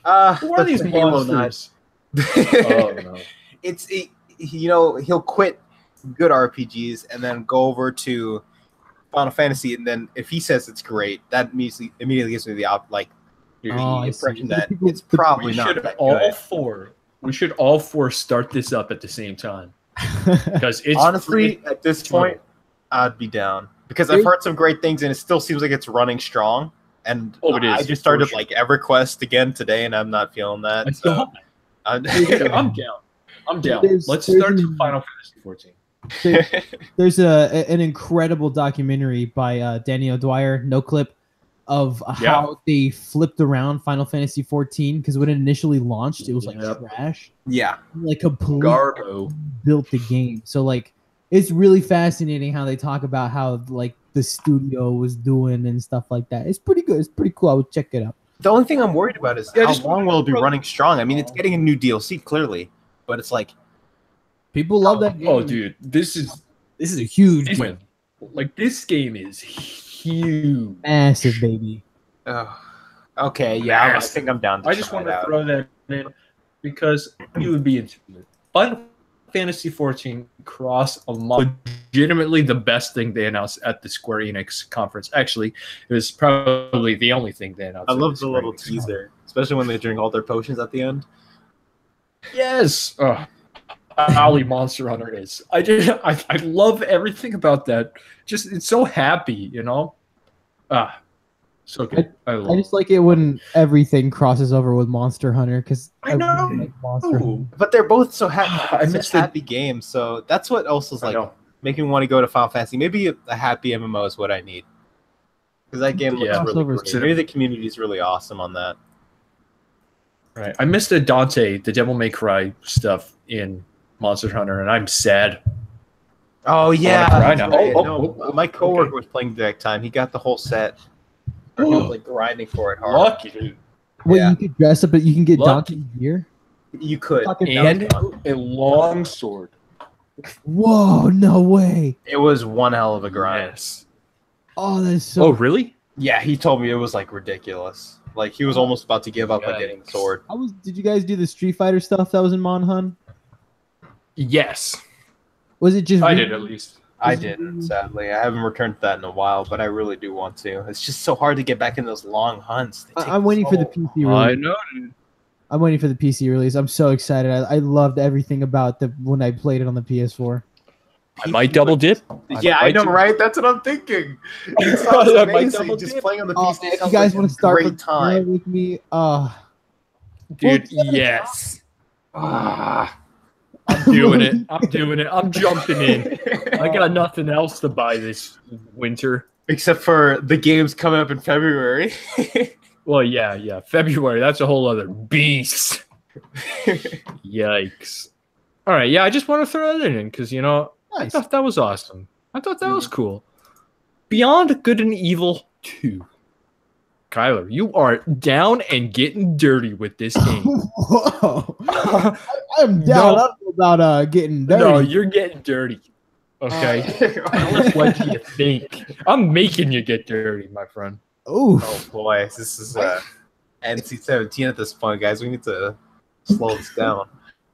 Who are these monsters? Oh no! He'll quit good RPGs and then go over to Final Fantasy, and then if he says it's great, that immediately gives me the impression that it's probably not that good. We should all four start this up at the same time. Because it's honestly at this point, I'd be down because I've heard some great things, and it still seems like it's running strong. And I just started like EverQuest again today, and I'm not feeling that. So. I'm down. I'm down. Let's start Final Fantasy 14. There's an incredible documentary by Danny O'Dwyer, NoClip, of how they flipped around Final Fantasy 14 because when it initially launched, it was like trash. Yeah, like completely built the game. So like, it's really fascinating how they talk about how like the studio was doing and stuff like that. It's pretty good. It's pretty cool. I would check it out. The only thing I'm worried about is how long will it be running strong? I mean, it's getting a new DLC clearly, but it's like people love that game. Oh, dude, this is a huge game. Like this game is huge, massive, baby. Okay, yeah, I think I'm down. I just want to throw that in because you would be into it. Final Fantasy 14 Cross legitimately the best thing they announced at the Square Enix conference. Actually, it was probably the only thing they announced. I love the little teaser, especially when they drink all their potions at the end. Yes. Ali Monster Hunter is. I love everything about that. Just it's so happy, you know. So good. I just like it when everything crosses over with Monster Hunter because I know. Like Monster Hunter. But they're both so happy. Such happy games, so that's what also is like making me want to go to Final Fantasy. Maybe a happy MMO is what I need because that game looks really great. Maybe the community is really awesome on that. Right. I missed the Dante, the Devil May Cry stuff in Monster Hunter, and I'm sad. Oh yeah. My coworker okay. was playing that time. He got the whole set. He was like grinding for it hard. Lucky, dude. Wait, you could dress up, but you can get Dante gear? You could. And a long sword. Whoa, no way. It was one hell of a grind. Yes. Oh, that's so... Oh, really? Yeah, he told me it was like ridiculous. Like he was almost about to give up on getting the sword. Did you guys do the Street Fighter stuff that was in Monhun? Yes. Was it just... I did, at least. I didn't, sadly. I haven't returned to that in a while, but I really do want to. It's just so hard to get back in those long hunts. I'm waiting for the PC release. I know. I'm waiting for the PC release. I'm so excited. I loved everything about when I played it on the PS4. I might double dip. Yeah, I know, right? That's what I'm thinking. It sounds amazing. Just playing on the PC. If you guys want to start great time with me, dude, yes. I'm doing it. I'm jumping in. I got nothing else to buy this winter. Except for the games coming up in February. Well, yeah. February, that's a whole other beast. Yikes. All right, yeah, I just want to throw that in because, you know, I thought that was awesome. I thought that was cool. Beyond Good and Evil 2. Kyler, you are down and getting dirty with this game. Whoa. I'm down. I don't know about getting dirty. No, you're getting dirty. Okay. What do you think? I'm making you get dirty, my friend. Ooh. Oh boy, this is NC-17 at this point, guys. We need to slow this down.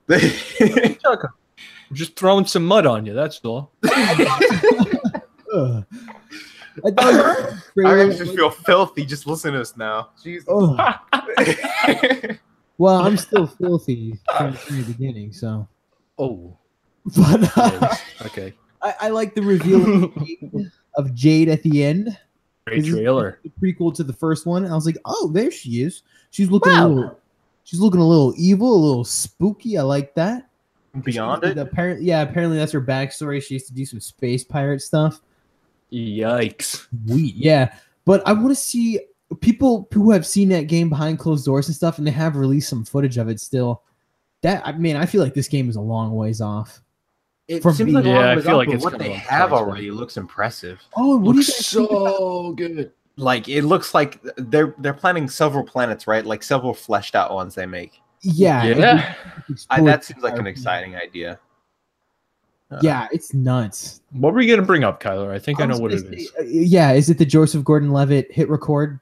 I'm just throwing some mud on you. That's all. I actually feel filthy just listening to this now. Jesus. Oh. Well, I'm still filthy from the beginning, so. Oh. But okay. I like the reveal of Jade at the end. Great trailer. The prequel to the first one. I was like, oh, there she is. She's looking a little evil, a little spooky. I like that. Beyond it? Apparently that's her backstory. She used to do some space pirate stuff. Yikes. Yeah. But I want to see people who have seen that game behind closed doors and stuff, and they have released some footage of it still. I feel like this game is a long ways off. It seems like I feel like it's what they have already looks impressive. Oh, what looks so good. Like it looks like they're planning several planets, right? Like several fleshed out ones they make. Yeah. That seems like an exciting idea. Yeah, it's nuts. What were you gonna bring up, Kyler? I think I know what it is. Is it the Joseph Gordon-Levitt hit record?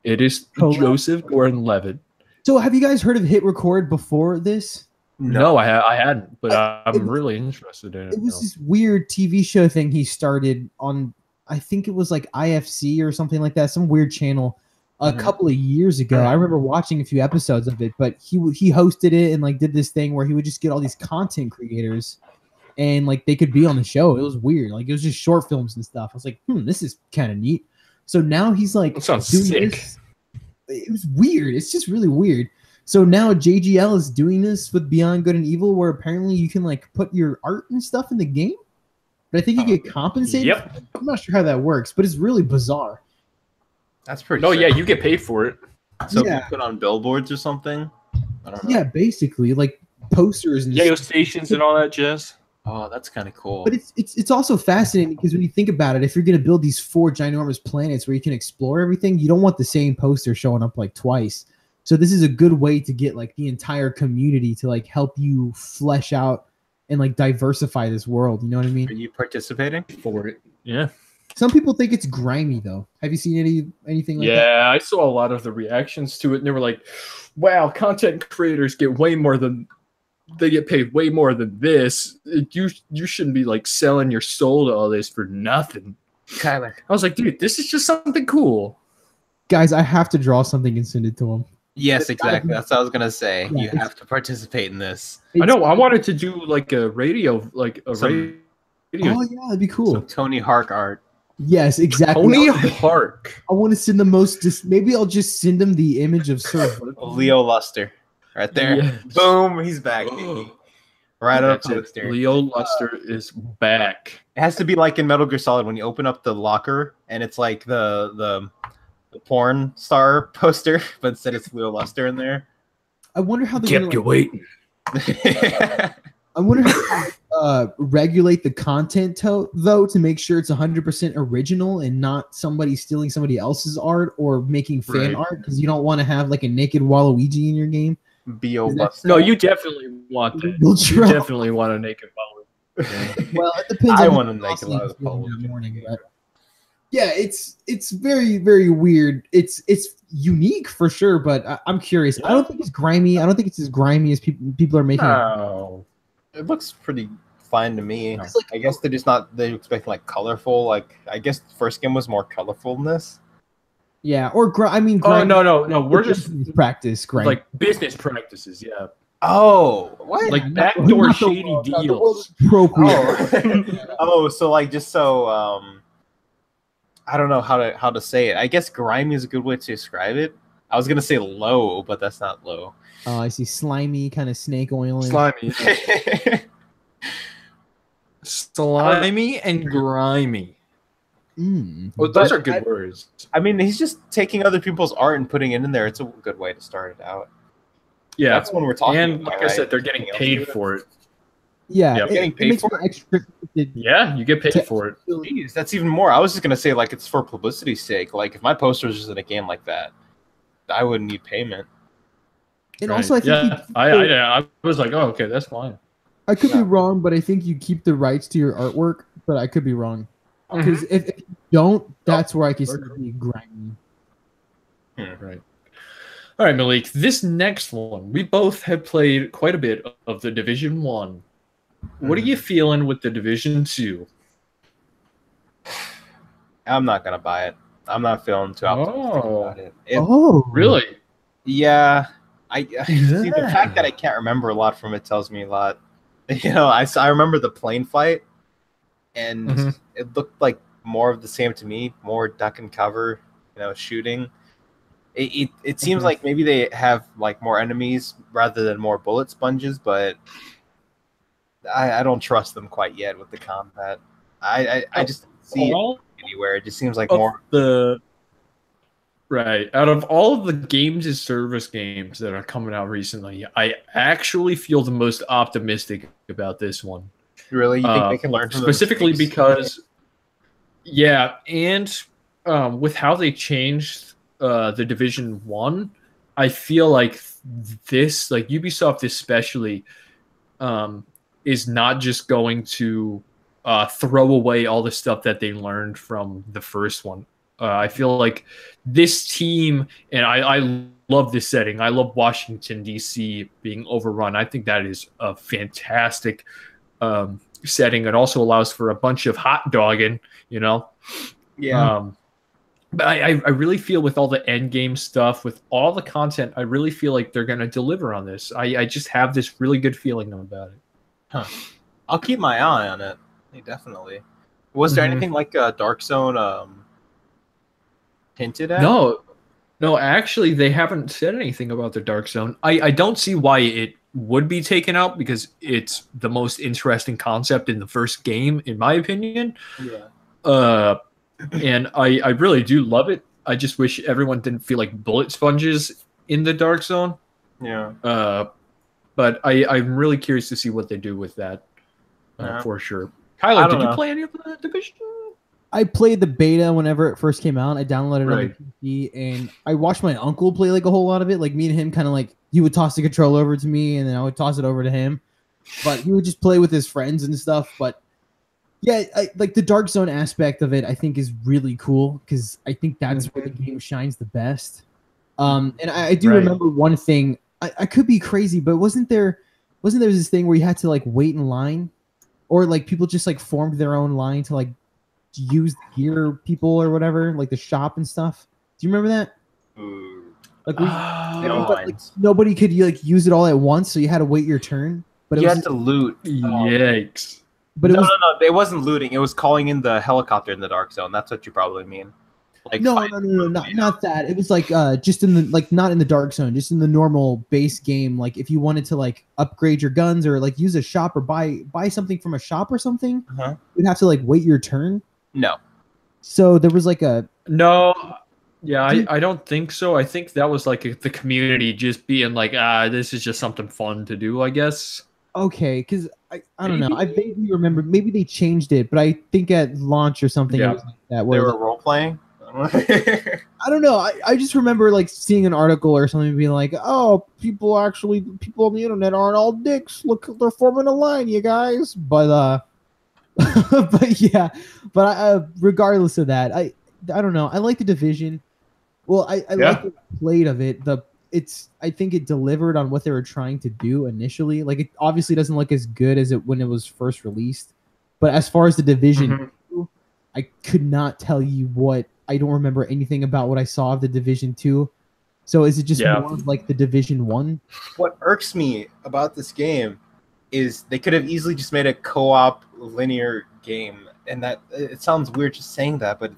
It is Joseph Gordon-Levitt. So, have you guys heard of Hit Record before this? No, I hadn't, but I'm really interested in it. It was this weird TV show thing he started on. I think it was like IFC or something like that, some weird channel. A couple of years ago, I remember watching a few episodes of it. But he hosted it and like did this thing where he would just get all these content creators, and like they could be on the show. It was weird, like it was just short films and stuff. I was like, this is kind of neat. So now he's like, that sounds sick. This. It was weird. It's just really weird. So now JGL is doing this with Beyond Good and Evil, where apparently you can like put your art and stuff in the game, but I think you get compensated. Yep. I'm not sure how that works, but it's really bizarre. That's pretty. No, yeah, you get paid for it. So you put on billboards or something. I don't know. Yeah, basically like posters and radio stations and all that jazz. Oh, that's kind of cool. But it's also fascinating because when you think about it, if you're going to build these 4 ginormous planets where you can explore everything, you don't want the same poster showing up like twice. So this is a good way to get like the entire community to like help you flesh out and like diversify this world. You know what I mean? Are you participating for it? Yeah. Some people think it's grimy though. Have you seen anything like that? Yeah, I saw a lot of the reactions to it, and they were like, "Wow, content creators get paid way more than this. You shouldn't be like selling your soul to all this for nothing." Kyler, I was like, dude, this is just something cool. Guys, I have to draw something and send it to them. Yes, exactly. That's what I was gonna say. Yeah, you have to participate in this. I know. I wanted to do like a radio, radio. Oh yeah, that'd be cool. Some Tony Hawk art. Yes, exactly. Tony Hawk. I want to send the most. Maybe I'll just send them the image of Sir Leo Luster, right there. Yes. Boom, he's back. Right on the poster. Leo Luster is back. It has to be like in Metal Gear Solid when you open up the locker and it's like the porn star poster, but instead it's Leo Luster in there. I wonder how they kept you waiting. I wonder how to regulate the content though to make sure it's 100% original and not somebody stealing somebody else's art or making fan art, because you don't want to have like a naked Waluigi in your game. No, you definitely want that. You definitely want a naked Waluigi. Yeah. Well, it depends. I want a naked Waluigi. Yeah, it's very, very weird. It's unique for sure, but I'm curious. I don't think it's grimy. I don't think it's as grimy as people are making it. It looks pretty fine to me. Like, I guess they're just not. They're expecting like colorful. Like I guess the first game was more colorful than this. Yeah, or no. We're just practice grind. Like business practices. Yeah. Oh, what? Like backdoor shady deals. Oh, so like just so I don't know how to say it. I guess grimy is a good way to describe it. I was gonna say low, but that's not low. Oh, I see. Slimy, kind of snake oil. Slimy. Slimy and grimy. Well, those are good words. I mean, he's just taking other people's art and putting it in there. It's a good way to start it out. Yeah, that's when we're talking. And like I said, they're getting paid for it. Yeah, getting paid for it. Yeah, you get paid for it. Jeez, that's even more. I was just gonna say like it's for publicity's sake. Like if my poster was just in a game like that, I wouldn't need payment. And also, I think I was like, oh, okay, that's fine. I could be wrong, but I think you keep the rights to your artwork. But I could be wrong because if you don't, that's where I can see it grimy. Right. All right, Malik. This next one, we both have played quite a bit of the Division 1. What are you feeling with the Division 2? I'm not gonna buy it. I'm not feeling too optimistic about it. Really? Yeah. I see the fact that I can't remember a lot from it tells me a lot. You know, I remember the plane fight, and it looked like more of the same to me. More duck and cover, shooting. It seems like maybe they have like more enemies rather than more bullet sponges, but I don't trust them quite yet with the combat. I just don't see it anywhere. It just seems like more right. Out of all of the games as service games that are coming out recently, I actually feel the most optimistic about this one. Really? You think they can learn from specifically because, yeah, and with how they changed the Division 1, I feel like this, like Ubisoft especially, is not just going to throw away all the stuff that they learned from the first one. I feel like this team, and I love this setting. I love Washington, D.C. being overrun. I think that is a fantastic setting. It also allows for a bunch of hot dogging, Yeah. But I really feel with all the end game stuff, with all the content, I really feel like they're going to deliver on this. I just have this really good feeling about it. Huh. I'll keep my eye on it. Definitely. Was there anything like Dark Zone hinted at? No, actually, they haven't said anything about the Dark Zone. I don't see why it would be taken out because it's the most interesting concept in the first game, in my opinion. Yeah. And I really do love it. I just wish everyone didn't feel like bullet sponges in the Dark Zone. Yeah. But I'm really curious to see what they do with that for sure. Kyler, did you play any of the Division? I played the beta whenever it first came out. I downloaded it on the PC, and I watched my uncle play like a whole lot of it. Like me and him kind of like, he would toss the controller over to me, and then I would toss it over to him. But he would just play with his friends and stuff. But yeah, like the Dark Zone aspect of it, I think is really cool because I think that's where the game shines the best. And I do remember one thing. I could be crazy, but wasn't there this thing where you had to like wait in line, or like people just like formed their own line to like use gear people or whatever, like the shop and stuff? Do you remember that? Like nobody could like use it all at once, so you had to wait your turn. But you had to loot. Yikes! But no, it wasn't looting. It was calling in the helicopter in the Dark Zone. That's what you probably mean. Like no, not that. It was like just in the like not in the Dark Zone, just in the normal base game. Like if you wanted to like upgrade your guns or like use a shop or buy something from a shop or something, you'd have to like wait your turn. No. So there was like a no. Yeah, I don't think so. I think that was like the community just being like, this is just something fun to do, I guess. Okay, because I don't know. I vaguely remember maybe they changed it, but I think at launch or something it was like that. Where they were role playing. I don't know. I just remember like seeing an article or something being like, "Oh, people on the internet aren't all dicks. Look, they're forming a line, you guys." But regardless of that, I don't know. I like the Division. Well, I like the played of it. I think it delivered on what they were trying to do initially. Like it obviously doesn't look as good as it when it was first released. But as far as the Division, I could not tell you what. I don't remember anything about what I saw of the Division 2. So is it just more of like the Division 1? What irks me about this game is they could have easily just made a co-op linear game, and that it sounds weird just saying that, but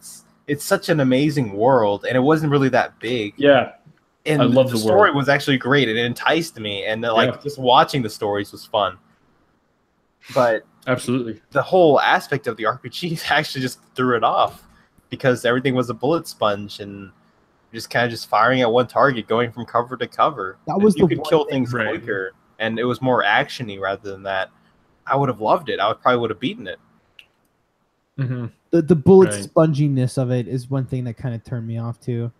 it's such an amazing world, and it wasn't really that big. Yeah. And I love the story was actually great. It enticed me, and just watching the stories was fun. But absolutely, the whole aspect of the RPG actually just threw it off because everything was a bullet sponge and just kind of just firing at one target, going from cover to cover. That was you could kill things quicker, and it was more actiony rather than that. I would have loved it. I probably would have beaten it. The bullet sponginess of it is one thing that kind of turned me off too.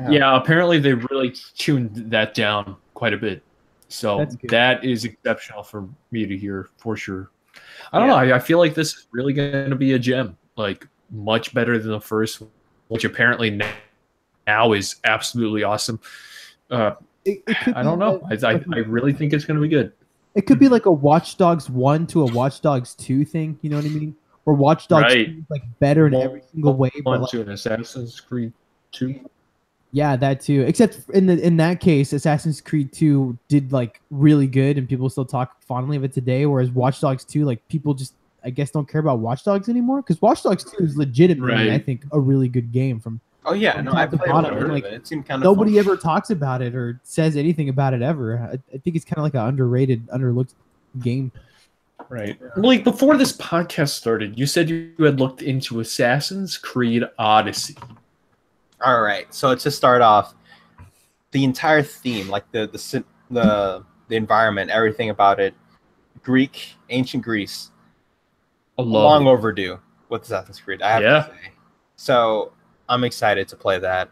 Yeah, apparently they really tuned that down quite a bit. So that is exceptional for me to hear for sure. I don't know. I feel like this is really going to be a gem, like much better than the first one, which apparently now is absolutely awesome. I don't know. I really think it's going to be good. It could be like a Watch Dogs 1 to a Watch Dogs 2 thing. You know what I mean? Or Watch Dogs 2 is like better in every single way. But like, to an Assassin's Creed 2. Yeah, that too. Except in that case, Assassin's Creed 2 did like really good, and people still talk fondly of it today. Whereas Watch Dogs 2, like people just I guess don't care about Watch Dogs anymore, because Watch Dogs 2 is legitimately, Right. I think, a really good game from. Oh yeah, from no, top I to played bottom, a and, little like, bit. It seemed kind of nobody fun. ever talks about it or says anything about it ever. I think it's kind of like an underrated, underlooked game. Right. Like before this podcast started, you said you had looked into Assassin's Creed Odyssey. All right, so to start off, the entire theme, like the environment, everything about it, Greek, ancient Greece, long overdue with Assassin's Creed, I have to say. So I'm excited to play that.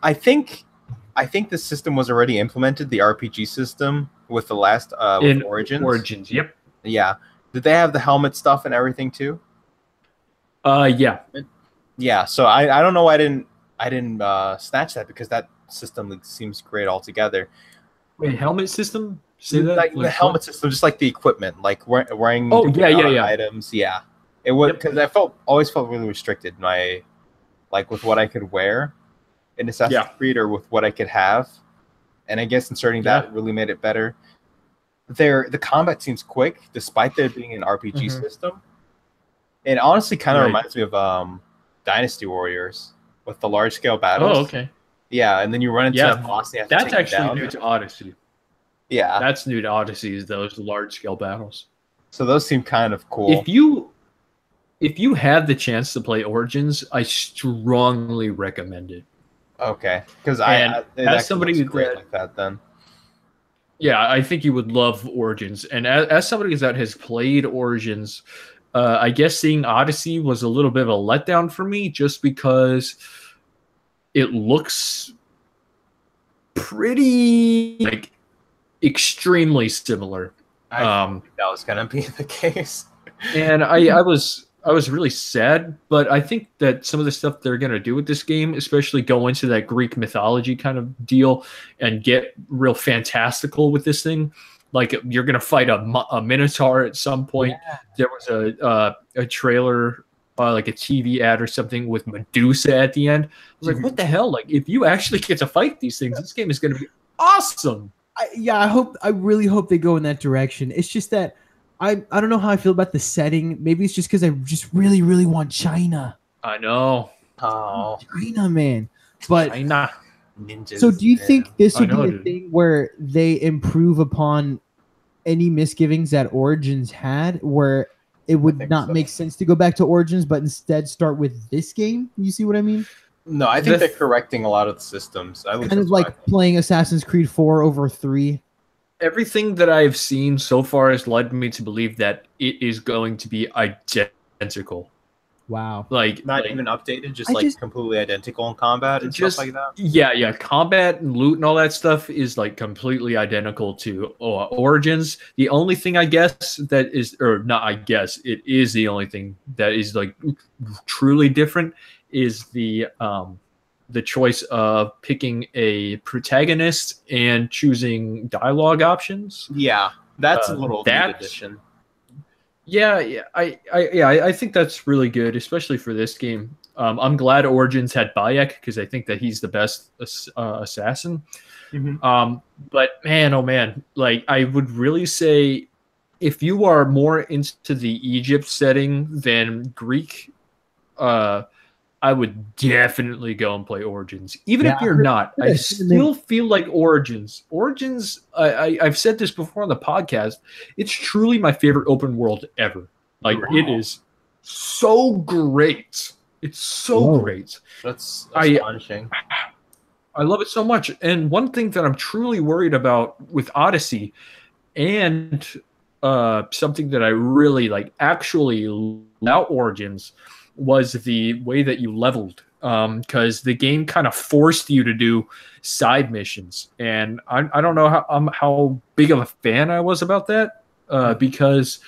I think the system was already implemented, the RPG system with the last with Origins. Origins, yep. Yeah. Did they have the helmet stuff and everything too? Yeah. Yeah. So I don't know why I didn't snatch that, because that system seems great altogether. Wait, helmet system? Say that? Like the helmet system, just like the equipment, like wearing items. Yeah. It was because I always felt really restricted with what I could wear in Assassin's Creed or with what I could have. And I guess inserting that really made it better. The combat seems quick, despite there being an RPG system. It honestly kind of reminds me of Dynasty Warriors with the large scale battles. Oh, okay. Yeah, and then you run into a boss. And that's actually new to Odyssey. Yeah, that's new to Odyssey. Is those large scale battles? So those seem kind of cool. If you have the chance to play Origins, I strongly recommend it. Okay, because as somebody great like that, then. Yeah, I think you would love Origins, and as somebody that has played Origins, I guess seeing Odyssey was a little bit of a letdown for me, just because it looks pretty extremely similar. I think that was gonna be the case, and I was really sad, but I think that some of the stuff they're going to do with this game, especially go into that Greek mythology kind of deal and get real fantastical with this thing. Like you're going to fight a minotaur at some point. Yeah. There was a trailer, like a TV ad or something with Medusa at the end. I was like, what the hell? Like if you actually get to fight these things, this game is going to be awesome. I really hope they go in that direction. It's just that I don't know how I feel about the setting. Maybe it's just because I just really, really want China. I know. Oh, China, man. But China. Ninjas, so do you think this would be a thing where they improve upon any misgivings that Origins had, where it would not make sense to go back to Origins, but instead start with this game? You see what I mean? No, I think they're correcting a lot of the systems. Kind of like playing Assassin's Creed 4 over 3. Everything that I've seen so far has led me to believe that it is going to be identical. Wow. Not even updated, just completely identical in combat and stuff like that? Yeah. Combat and loot and all that stuff is completely identical to Origins. The only thing it is the only thing that is truly different is the choice of picking a protagonist and choosing dialogue options. Yeah, that's a little addition. Yeah, I think that's really good, especially for this game. I'm glad Origins had Bayek because I think that he's the best assassin. Mm-hmm. But man, oh man, I would really say if you are more into the Egypt setting than Greek, I would definitely go and play Origins. Even if you're not, I still feel like Origins. I've said this before on the podcast. It's truly my favorite open world ever. It is so great. It's so great. That's astonishing. I love it so much. And one thing that I'm truly worried about with Odyssey, and something that I really actually about Origins, was the way that you leveled, because the game kind of forced you to do side missions, and I don't know how big of a fan I was about that, because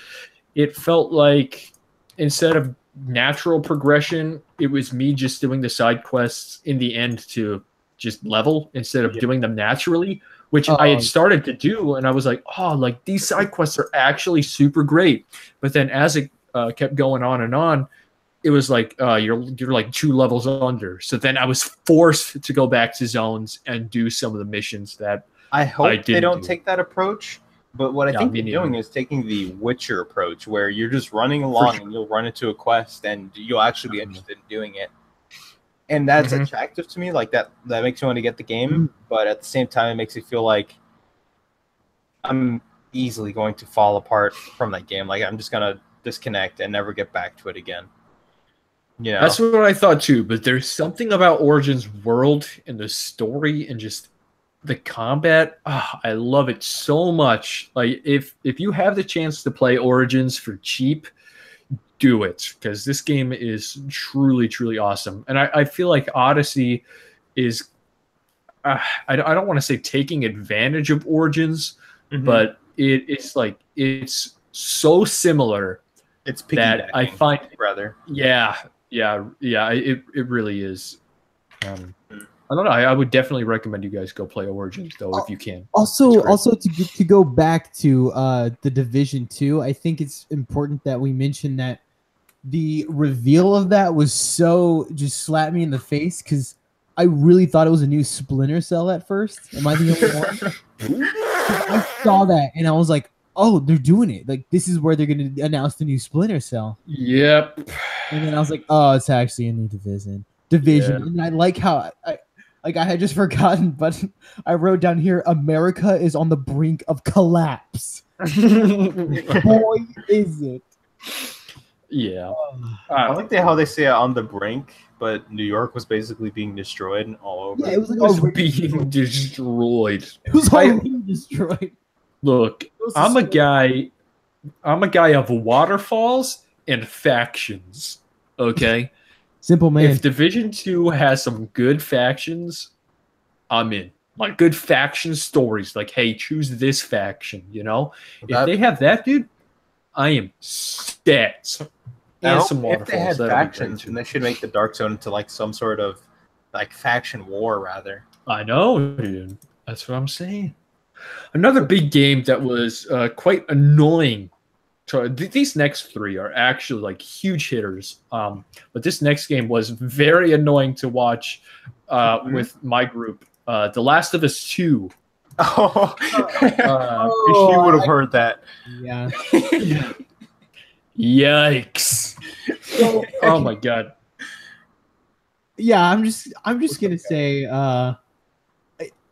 it felt like instead of natural progression, it was me just doing the side quests in the end to just level instead of doing them naturally, which I had started to do, and I was like, these side quests are actually super great. But then as it kept going on and on, it was you're 2 levels under. So then I was forced to go back to zones and do some of the missions that I hope they don't take that approach, But what I think they're doing is taking the Witcher approach, where you're just running along and you'll run into a quest and you'll actually be interested in doing it. And that's attractive to me. Like that makes me want to get the game. But at the same time, it makes me feel like I'm easily going to fall apart from that game. Like I'm just gonna disconnect and never get back to it again. You know? That's what I thought too. But there's something about Origin's world and the story and just the combat. I love it so much. Like if you have the chance to play Origins for cheap, do it, because this game is truly, truly awesome. And I feel like Odyssey is I don't want to say taking advantage of Origins, but it's like it's so similar. It's that I find rather. Yeah. It really is. I don't know. I would definitely recommend you guys go play Origins though if you can. Also to go back to the Division 2, I think it's important that we mention that the reveal of that was so just slapped me in the face because I really thought it was a new Splinter Cell at first. Am I the only one? I saw that and I was like, oh, they're doing it. Like this is where they're going to announce the new Splinter Cell. Yep. And then I was like, oh, it's actually a new division. Yeah. And I like how I had just forgotten, but I wrote down here, America is on the brink of collapse. Boy, is it. Yeah. I like how they say it on the brink, but New York was basically being destroyed all over. Yeah, it was like being destroyed. It was already destroyed. Look, I'm a guy of waterfalls and factions. Okay? Simple man. If Division 2 has some good factions, I'm in. Like good faction stories. Like, hey, choose this faction, you know? If they have that, dude, I am set. And some waterfalls. If they had factions, then they should make the Dark Zone into like some sort of like faction war, rather. I know, dude. That's what I'm saying. Another big game that was quite annoying. These next three are actually like huge hitters. But this next game was very annoying to watch with my group. The Last of Us 2. Oh, she would have heard that. Yeah. Yikes. Oh my god. Yeah, I'm just gonna say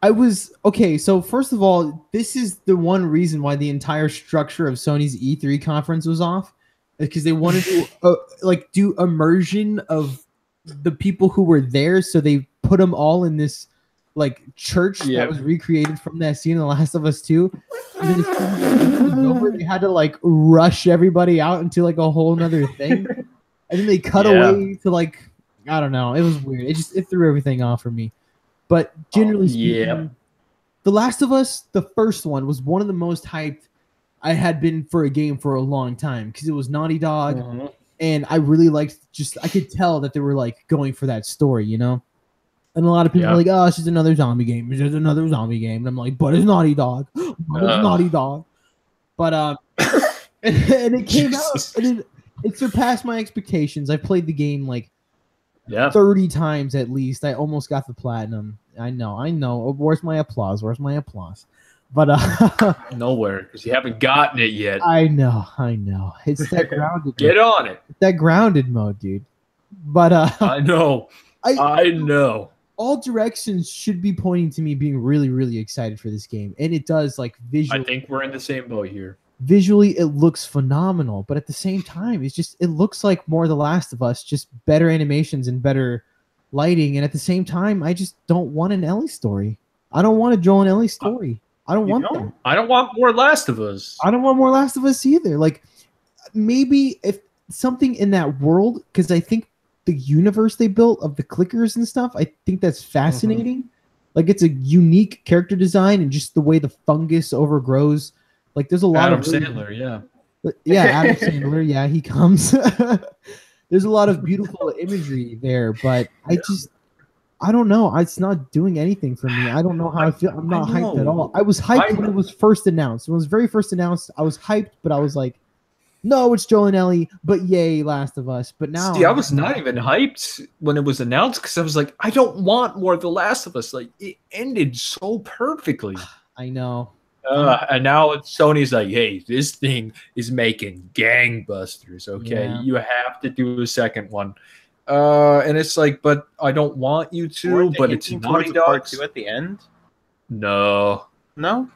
I was okay. So first of all, this is the one reason why the entire structure of Sony's E3 conference was off, because they wanted to do immersion of the people who were there. So they put them all in this like church that was recreated from that scene in The Last of Us 2. And then as soon as it was over, they had to like rush everybody out into like a whole nother thing, and then they cut away to like I don't know. It was weird. It threw everything off for me. But generally speaking, The Last of Us, the first one, was one of the most hyped I had been for a game for a long time because it was Naughty Dog, and I really liked I could tell that they were like going for that story, you know? And a lot of people are like, oh, it's just another zombie game. It's just another zombie game. And I'm like, but it's Naughty Dog. But it's Naughty Dog. But, and it came out, and it surpassed my expectations. I played the game like 30 times at least. I almost got the platinum. I know. Where's my applause? But nowhere, because you haven't gotten it yet. I know. It's that grounded. Get on it. That grounded mode, dude. But I know. I know. All directions should be pointing to me being really, really excited for this game, and it does. Like visually, I think we're in the same boat here. Visually, it looks phenomenal, but at the same time, it looks like more The Last of Us, just better animations and better lighting. And at the same time, I just don't want an Ellie story. I don't want a Joel and Ellie story. I don't want that. I don't want more Last of Us. I don't want more Last of Us either. Like maybe if something in that world, because I think the universe they built of the clickers and stuff, I think that's fascinating. Like it's a unique character design and just the way the fungus overgrows. Like there's a lot Adam of Sandler, Adam Sandler, yeah, he comes. There's a lot of beautiful imagery there, but I don't know. It's not doing anything for me. I don't know how I feel. I'm not hyped at all. I was hyped when it was first announced. When it was very first announced, I was hyped, but I was like, no, it's Joel and Ellie, but yay, Last of Us. But now... See, I was not even hyped when it was announced because I was like, I don't want more of The Last of Us. Like, it ended so perfectly. I know. And now Sony's like, hey, this thing is making gangbusters. Okay, you have to do a second one. And it's like, but I don't want you to. But it's Naughty Dog. Part 2 at the end. No. Oh.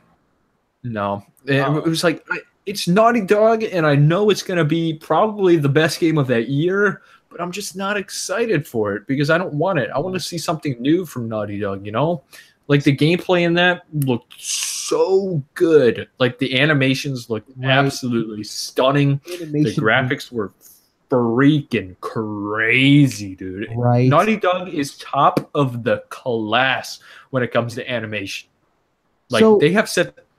It was like, it's Naughty Dog, and I know it's going to be probably the best game of that year, but I'm just not excited for it because I don't want it. I want to see something new from Naughty Dog, you know? Like, the gameplay in that looked so good. Like, the animations looked absolutely stunning. The graphics were freaking crazy, dude. Right. Naughty Dog is top of the class when it comes to animation. Like,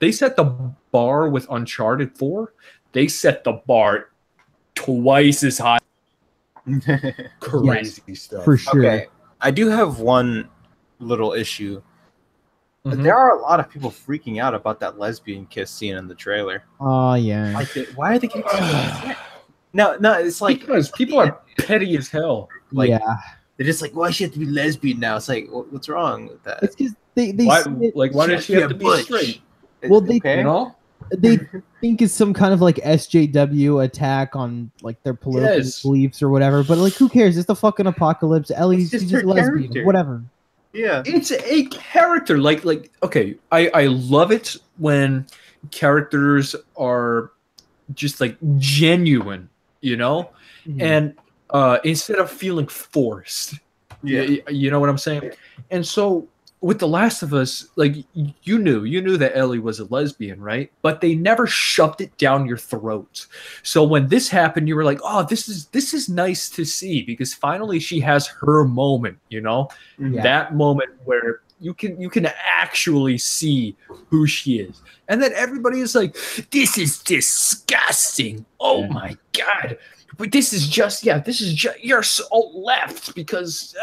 they set the bar with Uncharted 4. They set the bar twice as high. Crazy stuff. For sure. Okay, I do have one little issue. There are a lot of people freaking out about that lesbian kiss scene in the trailer. Oh, yeah. Like, why are they getting so upset? No, it's like because people are petty as hell. Like, they're just like, why does she have to be lesbian now? It's like, what's wrong with that? It's because they why does she have to be straight? Well, they you know? They think it's some kind of like SJW attack on like their political beliefs or whatever. But like, who cares? It's the fucking apocalypse. Ellie's just lesbian. Character. Whatever. Yeah, it's a character. Like okay, I love it when characters are just like genuine, you know, and instead of feeling forced. Yeah, you know what I'm saying. And so with The Last of Us, like you knew that Ellie was a lesbian, right? But they never shoved it down your throat. So when this happened, you were like, "Oh, this is nice to see," because finally she has her moment, you know, that moment where you can actually see who she is. And then everybody is like, "This is disgusting. Oh my God." But this is just you're so left because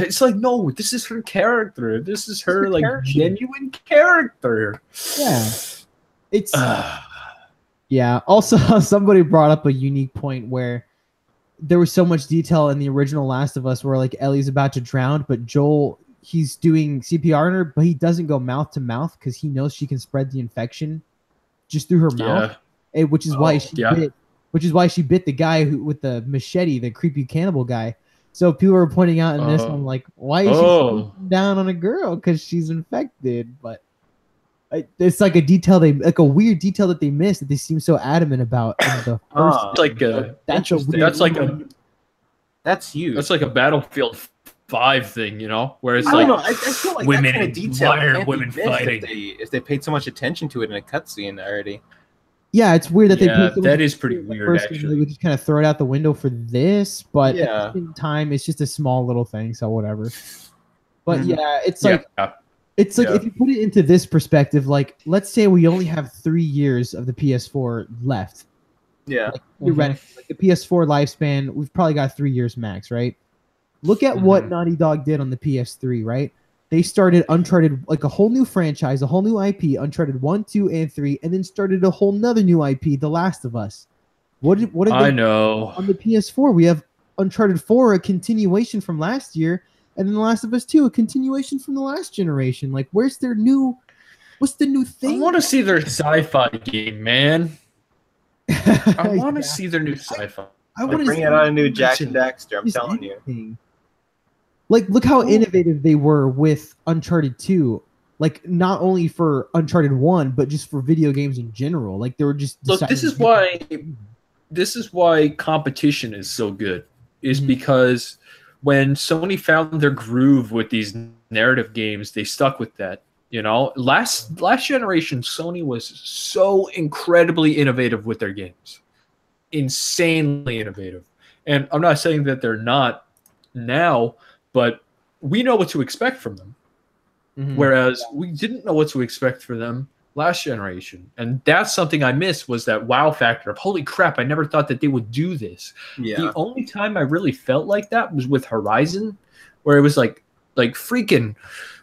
it's like, no, this is her character. This is her like genuine character. Yeah. It's yeah. Also, somebody brought up a unique point where there was so much detail in the original Last of Us where like Ellie's about to drown, but Joel, he's doing CPR on her, but he doesn't go mouth to mouth because he knows she can spread the infection just through her mouth, which is why she bit. Which is why she bit the guy with the machete, the creepy cannibal guy. So people were pointing out in this one, like, why is she down on a girl? Because she's infected. But it's like a weird detail that they missed that they seem so adamant about. In the first that's huge. That's like a Battlefield 5 thing, you know, where it's I don't know. I feel like women, that kind of detail why are women fighting? If they paid so much attention to it in a cutscene already. Yeah, it's weird that they put that is pretty weird. Actually, they would just kind of throw it out the window for this, but at the same time, it's just a small little thing, so whatever. But it's like if you put it into this perspective, like let's say we only have 3 years of the PS4 left. Yeah, like, theoretically, like the PS4 lifespan, we've probably got 3 years max, right? Look at what Naughty Dog did on the PS3, right? They started Uncharted, like a whole new franchise, a whole new IP, Uncharted 1, 2, and 3, and then started a whole nother new IP, The Last of Us. What have they know on the PS4? We have Uncharted 4, a continuation from last year, and then The Last of Us 2, a continuation from the last generation. Like, what's the new thing? I want to see their sci-fi game, man. I want to see their new sci-fi. I want to bring out a new Jack and Daxter. I'm telling you. Like, look how innovative they were with Uncharted 2. Like, not only for Uncharted 1, but just for video games in general. Like, they were just... Look, this is why competition is so good. Is because when Sony found their groove with these narrative games, they stuck with that. You know? Last generation, Sony was so incredibly innovative with their games. Insanely innovative. And I'm not saying that they're not now... But we know what to expect from them. Whereas we didn't know what to expect from them last generation. And that's something I missed was that wow factor of, holy crap, I never thought that they would do this. Yeah. The only time I really felt like that was with Horizon, where it was like freaking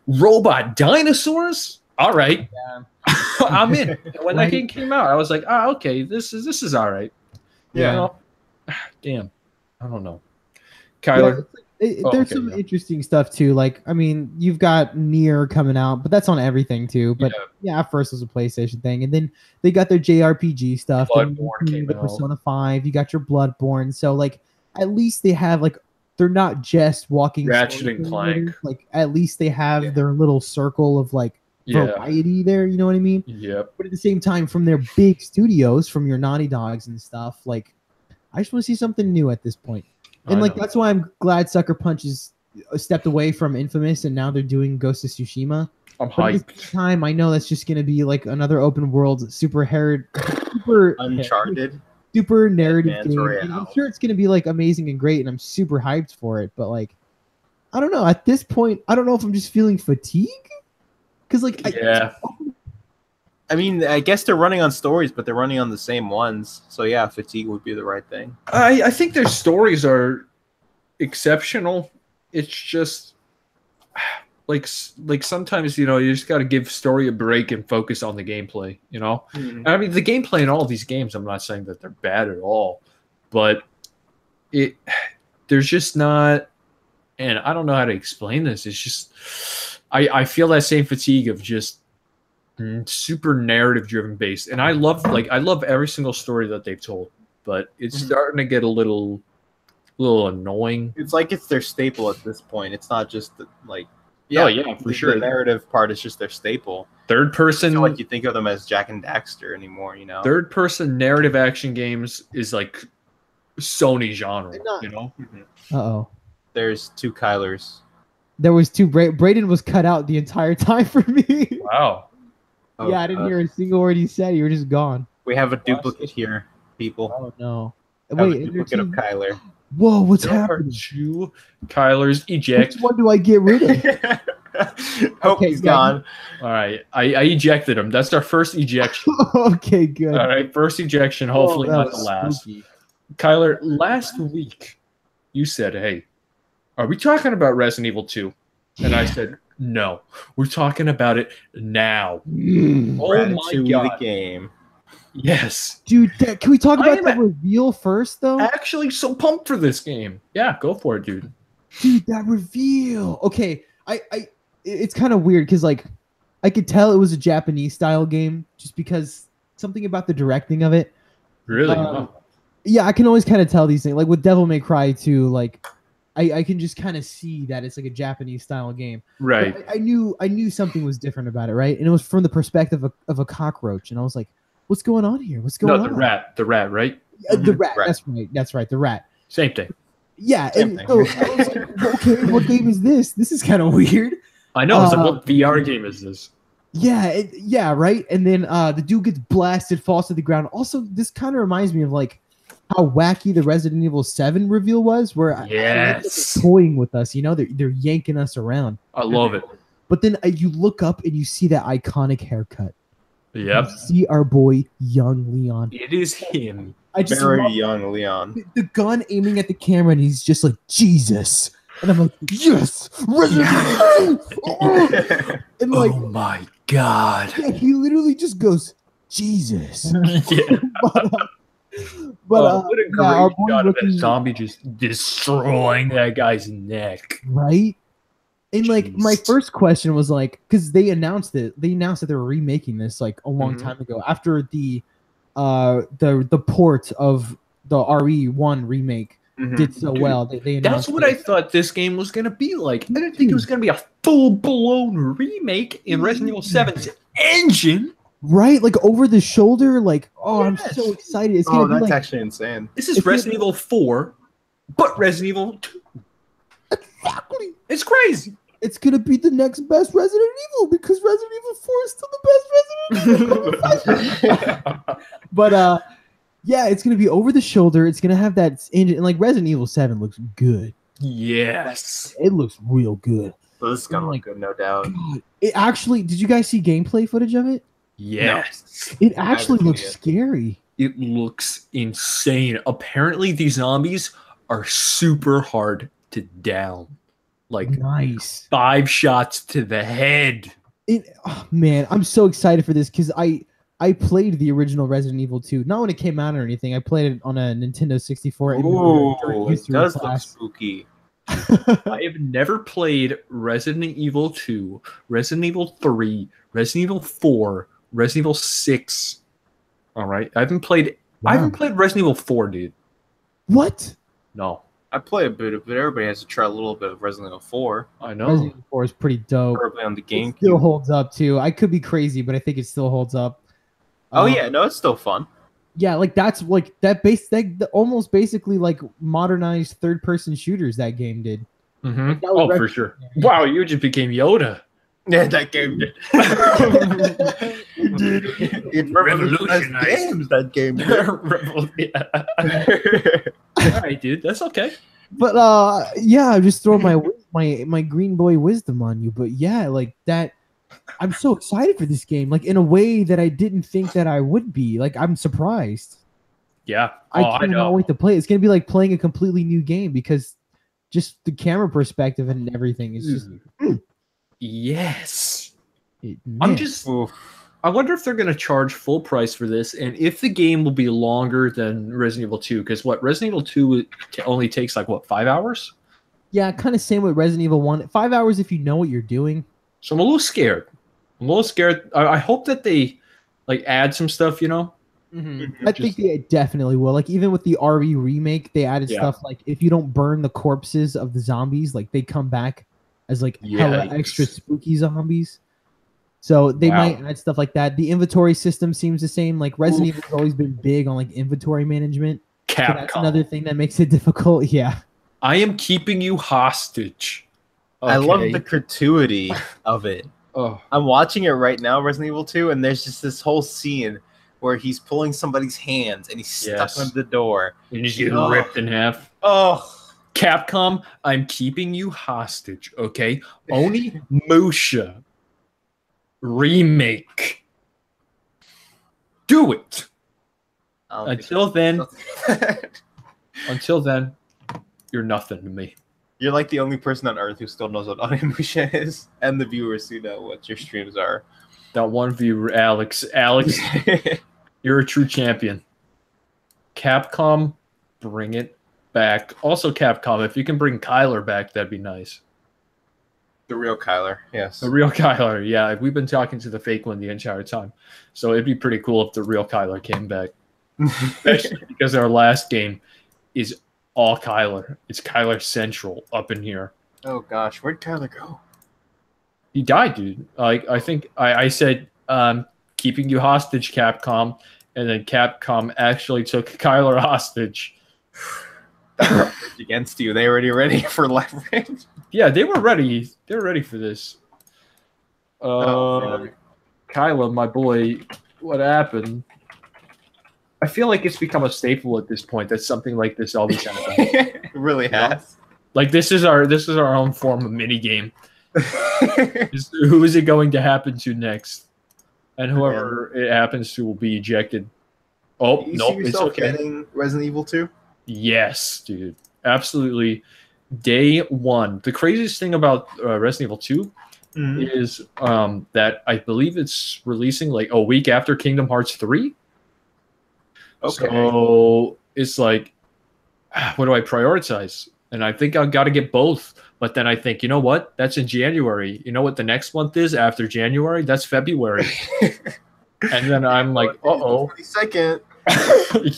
robot dinosaurs. All right. Yeah. I'm in. And when that game came out, I was like, okay, this is all right. Yeah. You know? Damn. I don't know. Kyler. There's some interesting stuff too. Like, I mean, you've got Nier coming out, but that's on everything too. But yeah, at first it was a PlayStation thing, and then they got their JRPG stuff. Bloodborne came the out. Persona 5. You got your Bloodborne. So like, at least they have like, they're not just walking Ratchet and Clank. Like, at least they have their little circle of like variety there. You know what I mean? Yep. But at the same time, from their big studios, from your Naughty Dogs and stuff, like, I just want to see something new at this point. And like that's why I'm glad Sucker Punch is stepped away from Infamous and now they're doing Ghost of Tsushima. I'm hyped. At the same time, I know that's just gonna be like another open world super Uncharted, super narrative game. And I'm sure it's gonna be like amazing and great, and I'm super hyped for it. But like, I don't know. At this point, I don't know if I'm just feeling fatigue. Because like, I mean, I guess they're running on stories, but they're running on the same ones. So yeah, fatigue would be the right thing. I think their stories are exceptional. It's just like sometimes, you know, you just got to give story a break and focus on the gameplay, you know? Mm-hmm. I mean, the gameplay in all of these games, I'm not saying that they're bad at all, but there's just not, and I don't know how to explain this. It's just, I feel that same fatigue of just super narrative driven based, and I love every single story that they've told, but it's starting to get a little annoying. It's like it's their staple at this point. It's not just for sure. The narrative part is just their staple. Third person, like you think of them as Jack and Daxter anymore, you know. Third person narrative action games is like Sony genre, you know. Uh-oh. There's two Kylers. There was two. Brayden was cut out the entire time for me. Wow. Oh, yeah, I didn't hear a single word he said. You were just gone. We have a duplicate here, people. Oh no! Wait, a duplicate of Kyler. Whoa, what's happening? Two Kylers eject. Which one do I get rid of? Okay, he's gone. All right, I ejected him. That's our first ejection. Okay, good. All right, first ejection. Hopefully not the last. Spooky. Kyler, last week you said, "Hey, are we talking about Resident Evil 2?" And I said, "No, we're talking about it now." Oh my god! The game. Yes, dude. Can we talk about that reveal first, though? Actually, so pumped for this game. Yeah, go for it, dude. Dude, that reveal. Okay, it's kind of weird because like I could tell it was a Japanese style game just because something about the directing of it. Really? Yeah, I can always kind of tell these things. Like with Devil May Cry 2, like. I can just kind of see that it's like a Japanese style game. Right. I knew something was different about it, right? And it was from the perspective of a cockroach. And I was like, what's going on here? What's going on? The rat, right? The rat. That's right. The rat. Same thing. Yeah. Same thing. So I was like, okay, what game is this? This is kind of weird. I know. It's like, what VR game is this? Yeah, right? And then the dude gets blasted, falls to the ground. Also, this kind of reminds me of like, how wacky the Resident Evil 7 reveal was, where they're toying with us, you know, they're yanking us around. I love it. But then you look up and you see that iconic haircut. Yep. You see our boy young Leon. It is him. Very young Leon. The gun aiming at the camera, and he's just like, Jesus. And I'm like, yes, Resident Evil. And like, oh my god. Yeah, he literally just goes, Jesus. Yeah. But what a great shot of that zombie just destroying that guy's neck. Right? And like my first question was like, because they announced that they were remaking this like a long time ago after the port of the RE1 remake did so well. They that's what I thought this game was gonna be like. I didn't think it was gonna be a full-blown remake in Resident Evil 7's engine. Right, like over the shoulder, like I'm so excited. It's gonna be that's like, actually insane. This is Resident Evil 4, but Resident Evil 2. Exactly. It's crazy. It's gonna be the next best Resident Evil because Resident Evil 4 is still the best Resident Evil. But yeah, it's gonna be over the shoulder. It's gonna have that engine, and like Resident Evil 7 looks good. Yes, it looks real good. Well, this is gonna look good, no doubt. God, it actually. Did you guys see gameplay footage of it? Yes. No. It actually looks scary. It looks insane. Apparently, these zombies are super hard to down. Like, nice. 5 shots to the head. Man, I'm so excited for this because I played the original Resident Evil 2. Not when it came out or anything. I played it on a Nintendo 64. Ooh, it does look spooky. I have never played Resident Evil 2, Resident Evil 3, Resident Evil 4, Resident Evil 6. All right. I haven't played Resident Evil 4, dude. What? No. I play a bit of it. Everybody has to try a little bit of Resident Evil 4. I know. Resident Evil 4 is pretty dope. Probably on the GameCube. It still holds up too. I could be crazy, but I think it still holds up. Oh yeah, no, it's still fun. Yeah, like that's like that almost basically like modernized third-person shooters that game did. Mm-hmm. Like, Oh, for sure. Wow, you just became Yoda. Yeah, that game did. It revolutionized games. That game. All right, dude, that's okay. But yeah, I'm just throwing my green boy wisdom on you. But yeah, like that. I'm so excited for this game, like in a way that I didn't think that I would be. Like I'm surprised. Yeah, I cannot wait to play. It's gonna be like playing a completely new game because just the camera perspective and everything is just. Yes. I'm just. I wonder if they're going to charge full price for this, and if the game will be longer than Resident Evil 2. Because Resident Evil 2 only takes like 5 hours? Yeah, kind of same with Resident Evil 1. 5 hours if you know what you're doing. So I'm a little scared. I hope that they like add some stuff, you know. Mm-hmm. I think they definitely will. Like even with the RE remake, they added stuff like if you don't burn the corpses of the zombies, like they come back as like hella extra spooky zombies. So they might add stuff like that. The inventory system seems the same. Like Resident Evil has always been big on like inventory management. So that's another thing that makes it difficult. Yeah. I am keeping you hostage. Okay. I love the gratuity of it. I'm watching it right now, Resident Evil 2, and there's just this whole scene where he's pulling somebody's hands and he's stuck on the door. And he's getting ripped in half. Capcom, I'm keeping you hostage, okay? Onimusha remake. Do it. Until then, you're nothing to me. You're like the only person on earth who still knows what Onimusha is, and the viewers who know what your streams are. That one viewer, Alex. Alex, you're a true champion. Capcom, bring it back. Also, Capcom, if you can bring Kyler back, that'd be nice. The real Kyler, yes. The real Kyler, yeah. We've been talking to the fake one the entire time. So it'd be pretty cool if the real Kyler came back. Especially because our last game is all Kyler. It's Kyler Central up in here. Oh, gosh. Where'd Kyler go? He died, dude. I think I said, keeping you hostage, Capcom. And then Capcom actually took Kyler hostage. Against you. They already ready for leverage. Yeah, they were ready. They were ready for this. Kyler, my boy, what happened? I feel like it's become a staple at this point that something like this always happens. It really has. Like this is our own form of mini game. Who is it going to happen to next? And whoever it happens to will be ejected. Oh, nope, it's okay. Getting Resident Evil 2? Yes, dude. Absolutely. Day one. The craziest thing about Resident Evil 2 is that I believe it's releasing like a week after Kingdom Hearts 3. Okay. So it's like, what do I prioritize? And I think I've got to get both. But then I think, you know what? That's in January. You know what the next month is after January? That's February. And then I'm like, uh-oh. 22nd.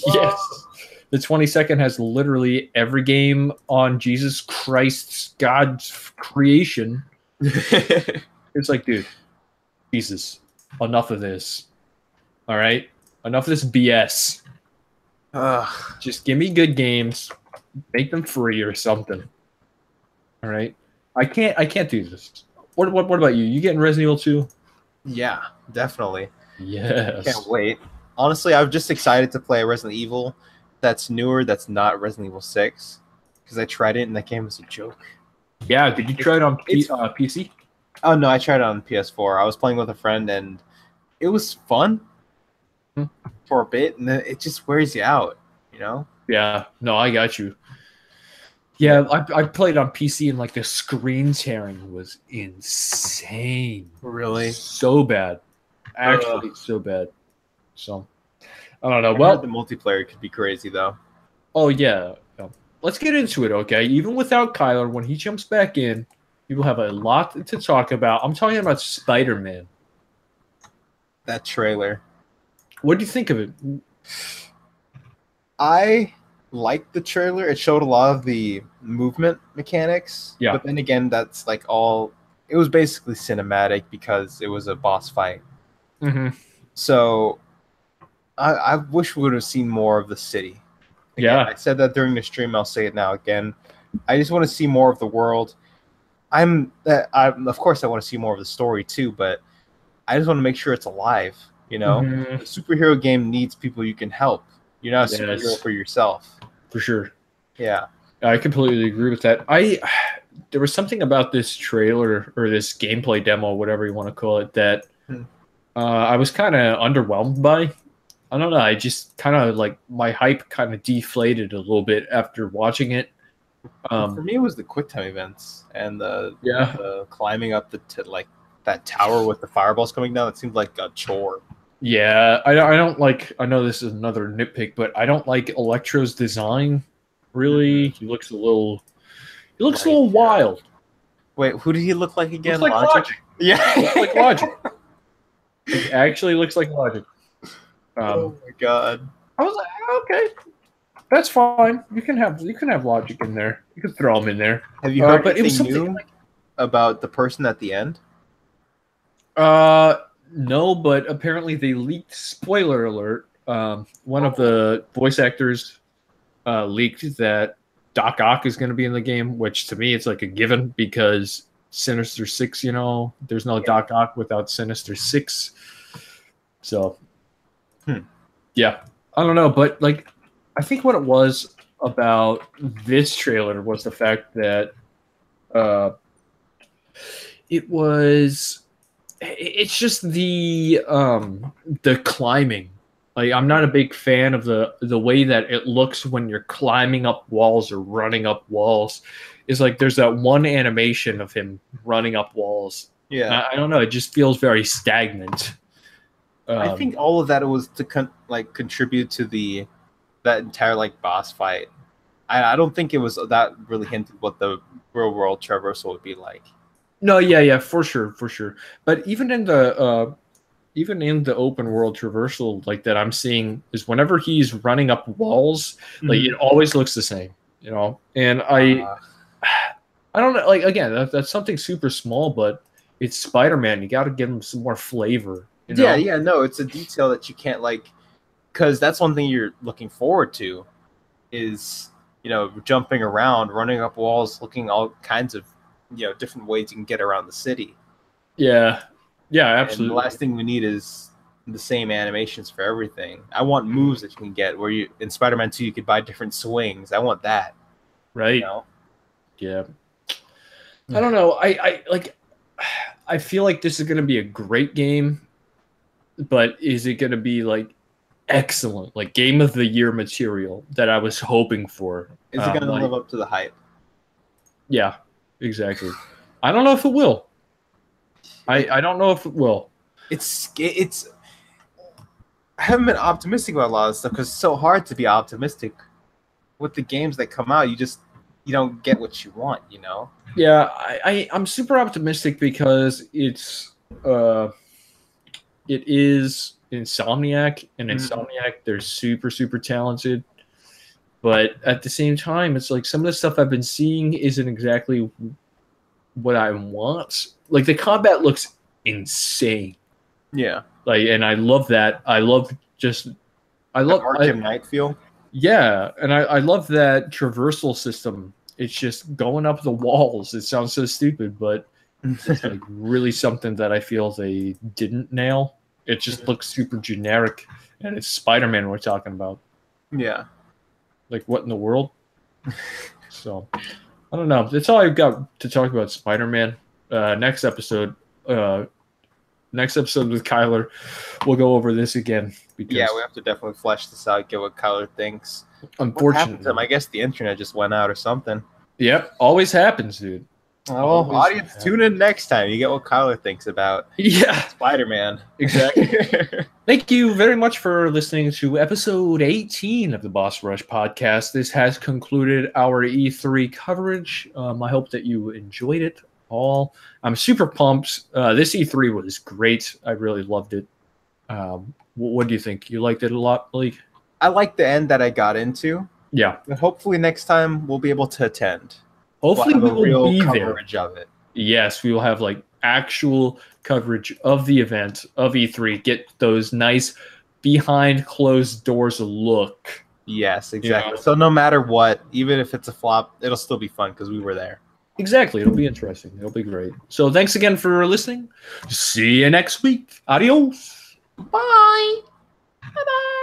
Yes. The 22nd has literally every game on Jesus Christ's God's creation. It's like, dude, Jesus, enough of this. All right? Enough of this BS. Just give me good games. Make them free or something. All right? I can't do this. What about you? You getting Resident Evil 2? Yeah, definitely. Yes. Can't wait. Honestly, I'm just excited to play a Resident Evil that's newer, that's not Resident Evil 6. Because I tried it and that game was a joke. Yeah, did you try it on PC? Oh, no, I tried it on PS4. I was playing with a friend and it was fun for a bit, and then it just wears you out, you know? Yeah, no, I got you. Yeah, I played on PC and like the screen tearing was insane. Really? So bad. Actually, so bad. So, I don't know. I heard the multiplayer could be crazy, though. Oh, yeah. let's get into it, okay? Even without Kyler, when he jumps back in, people have a lot to talk about. I'm talking about Spider-Man. That trailer. What do you think of it? I liked the trailer. It showed a lot of the movement mechanics. Yeah. But then again, that's like all. It was basically cinematic because it was a boss fight. Mm-hmm. So I wish we would have seen more of the city. Again, Yeah. I said that during the stream. I'll say it now again. I just want to see more of the world. I'm of course I want to see more of the story too, but I just want to make sure it's alive. You know, Mhm. a superhero game needs people you can help. You're not a Yes. superhero for yourself. For sure. Yeah. I completely agree with that. There was something about this trailer or this gameplay demo, whatever you want to call it, that I was kind of underwhelmed by. I don't know. I just kind of like my hype kind of deflated a little bit after watching it. For me, it was the QuickTime events and the climbing up like that tower with the fireballs coming down. It seemed like a chore. Yeah, I don't like. I know this is another nitpick, but I don't like Electro's design. Really, he looks a little wild. Wait, who did he look like again? Looks like Logic. Yeah, He looks like Logic. He actually looks like Logic. Oh my god! I was like, okay, that's fine. You can have Logic in there. You can throw him in there. Have you heard but it was anything something new about the person at the end? No, but apparently they leaked. Spoiler alert! One of the voice actors leaked that Doc Ock is going to be in the game, which to me it's like a given because Sinister Six. You know, there's no Doc Ock without Sinister Six. So, yeah, I don't know, but like, I think what it was about this trailer was the fact that it's just the climbing. Like, I'm not a big fan of the way that it looks when you're climbing up walls or running up walls. It's like there's that one animation of him running up walls. Yeah, I don't know. It just feels very stagnant. I think all of that was to contribute to that entire like boss fight. I don't think it was that really hinted what the real world traversal would be like. No, yeah, for sure. But even in the open world traversal like that I'm seeing is whenever he's running up walls, like it always looks the same, you know. And I don't know, like again, that's something super small, but it's Spider-Man. You got to give him some more flavor. You know? Yeah, no, it's a detail that you can't like, because that's one thing you're looking forward to, is jumping around, running up walls, looking all kinds of different ways you can get around the city. Yeah, absolutely. And the last thing we need is the same animations for everything. I want moves that you can get where you in Spider-Man 2 you could buy different swings. I want that. Right. Yeah. I don't know. I feel like this is going to be a great game. But is it going to be like excellent, like game of the year material that I was hoping for? Is it going to live up to the hype? Yeah, exactly. I don't know if it will. I don't know if it will. It's. I haven't been optimistic about a lot of stuff because it's so hard to be optimistic with the games that come out. You don't get what you want, you know. Yeah, I'm super optimistic because it is Insomniac, and Insomniac, they're super, super talented. But at the same time, it's like some of the stuff I've been seeing isn't exactly what I want. Like, the combat looks insane. Yeah. Like, and I love that. I love Arkham Knight feel. Yeah, and I love that traversal system. It's just going up the walls. It sounds so stupid, but it's like really something that I feel they didn't nail. It just looks super generic, and it's Spider-Man we're talking about. Yeah. Like, what in the world? So, I don't know. That's all I've got to talk about Spider-Man. Next episode with Kyler, we'll go over this again. Yeah, we have to definitely flesh this out, get what Kyler thinks. Unfortunately. I guess the internet just went out or something. Yep, always happens, dude. Oh, audience, tune in next time. You get what Kyler thinks about Spider-Man. Exactly. Thank you very much for listening to episode 18 of the Boss Rush podcast. This has concluded our E3 coverage. I hope that you enjoyed it all. I'm super pumped. This E3 was great. I really loved it. What do you think? You liked it a lot, Malik? I liked the end that I got into. Yeah. But hopefully next time we'll be able to attend. Hopefully we will be coverage there. Of it. Yes, we will have like actual coverage of the event of E3. Get those nice behind closed doors look. Yes, exactly. You know? So no matter what, even if it's a flop, it'll still be fun because we were there. Exactly. It'll be interesting. It'll be great. So thanks again for listening. See you next week. Adios. Bye. Bye-bye.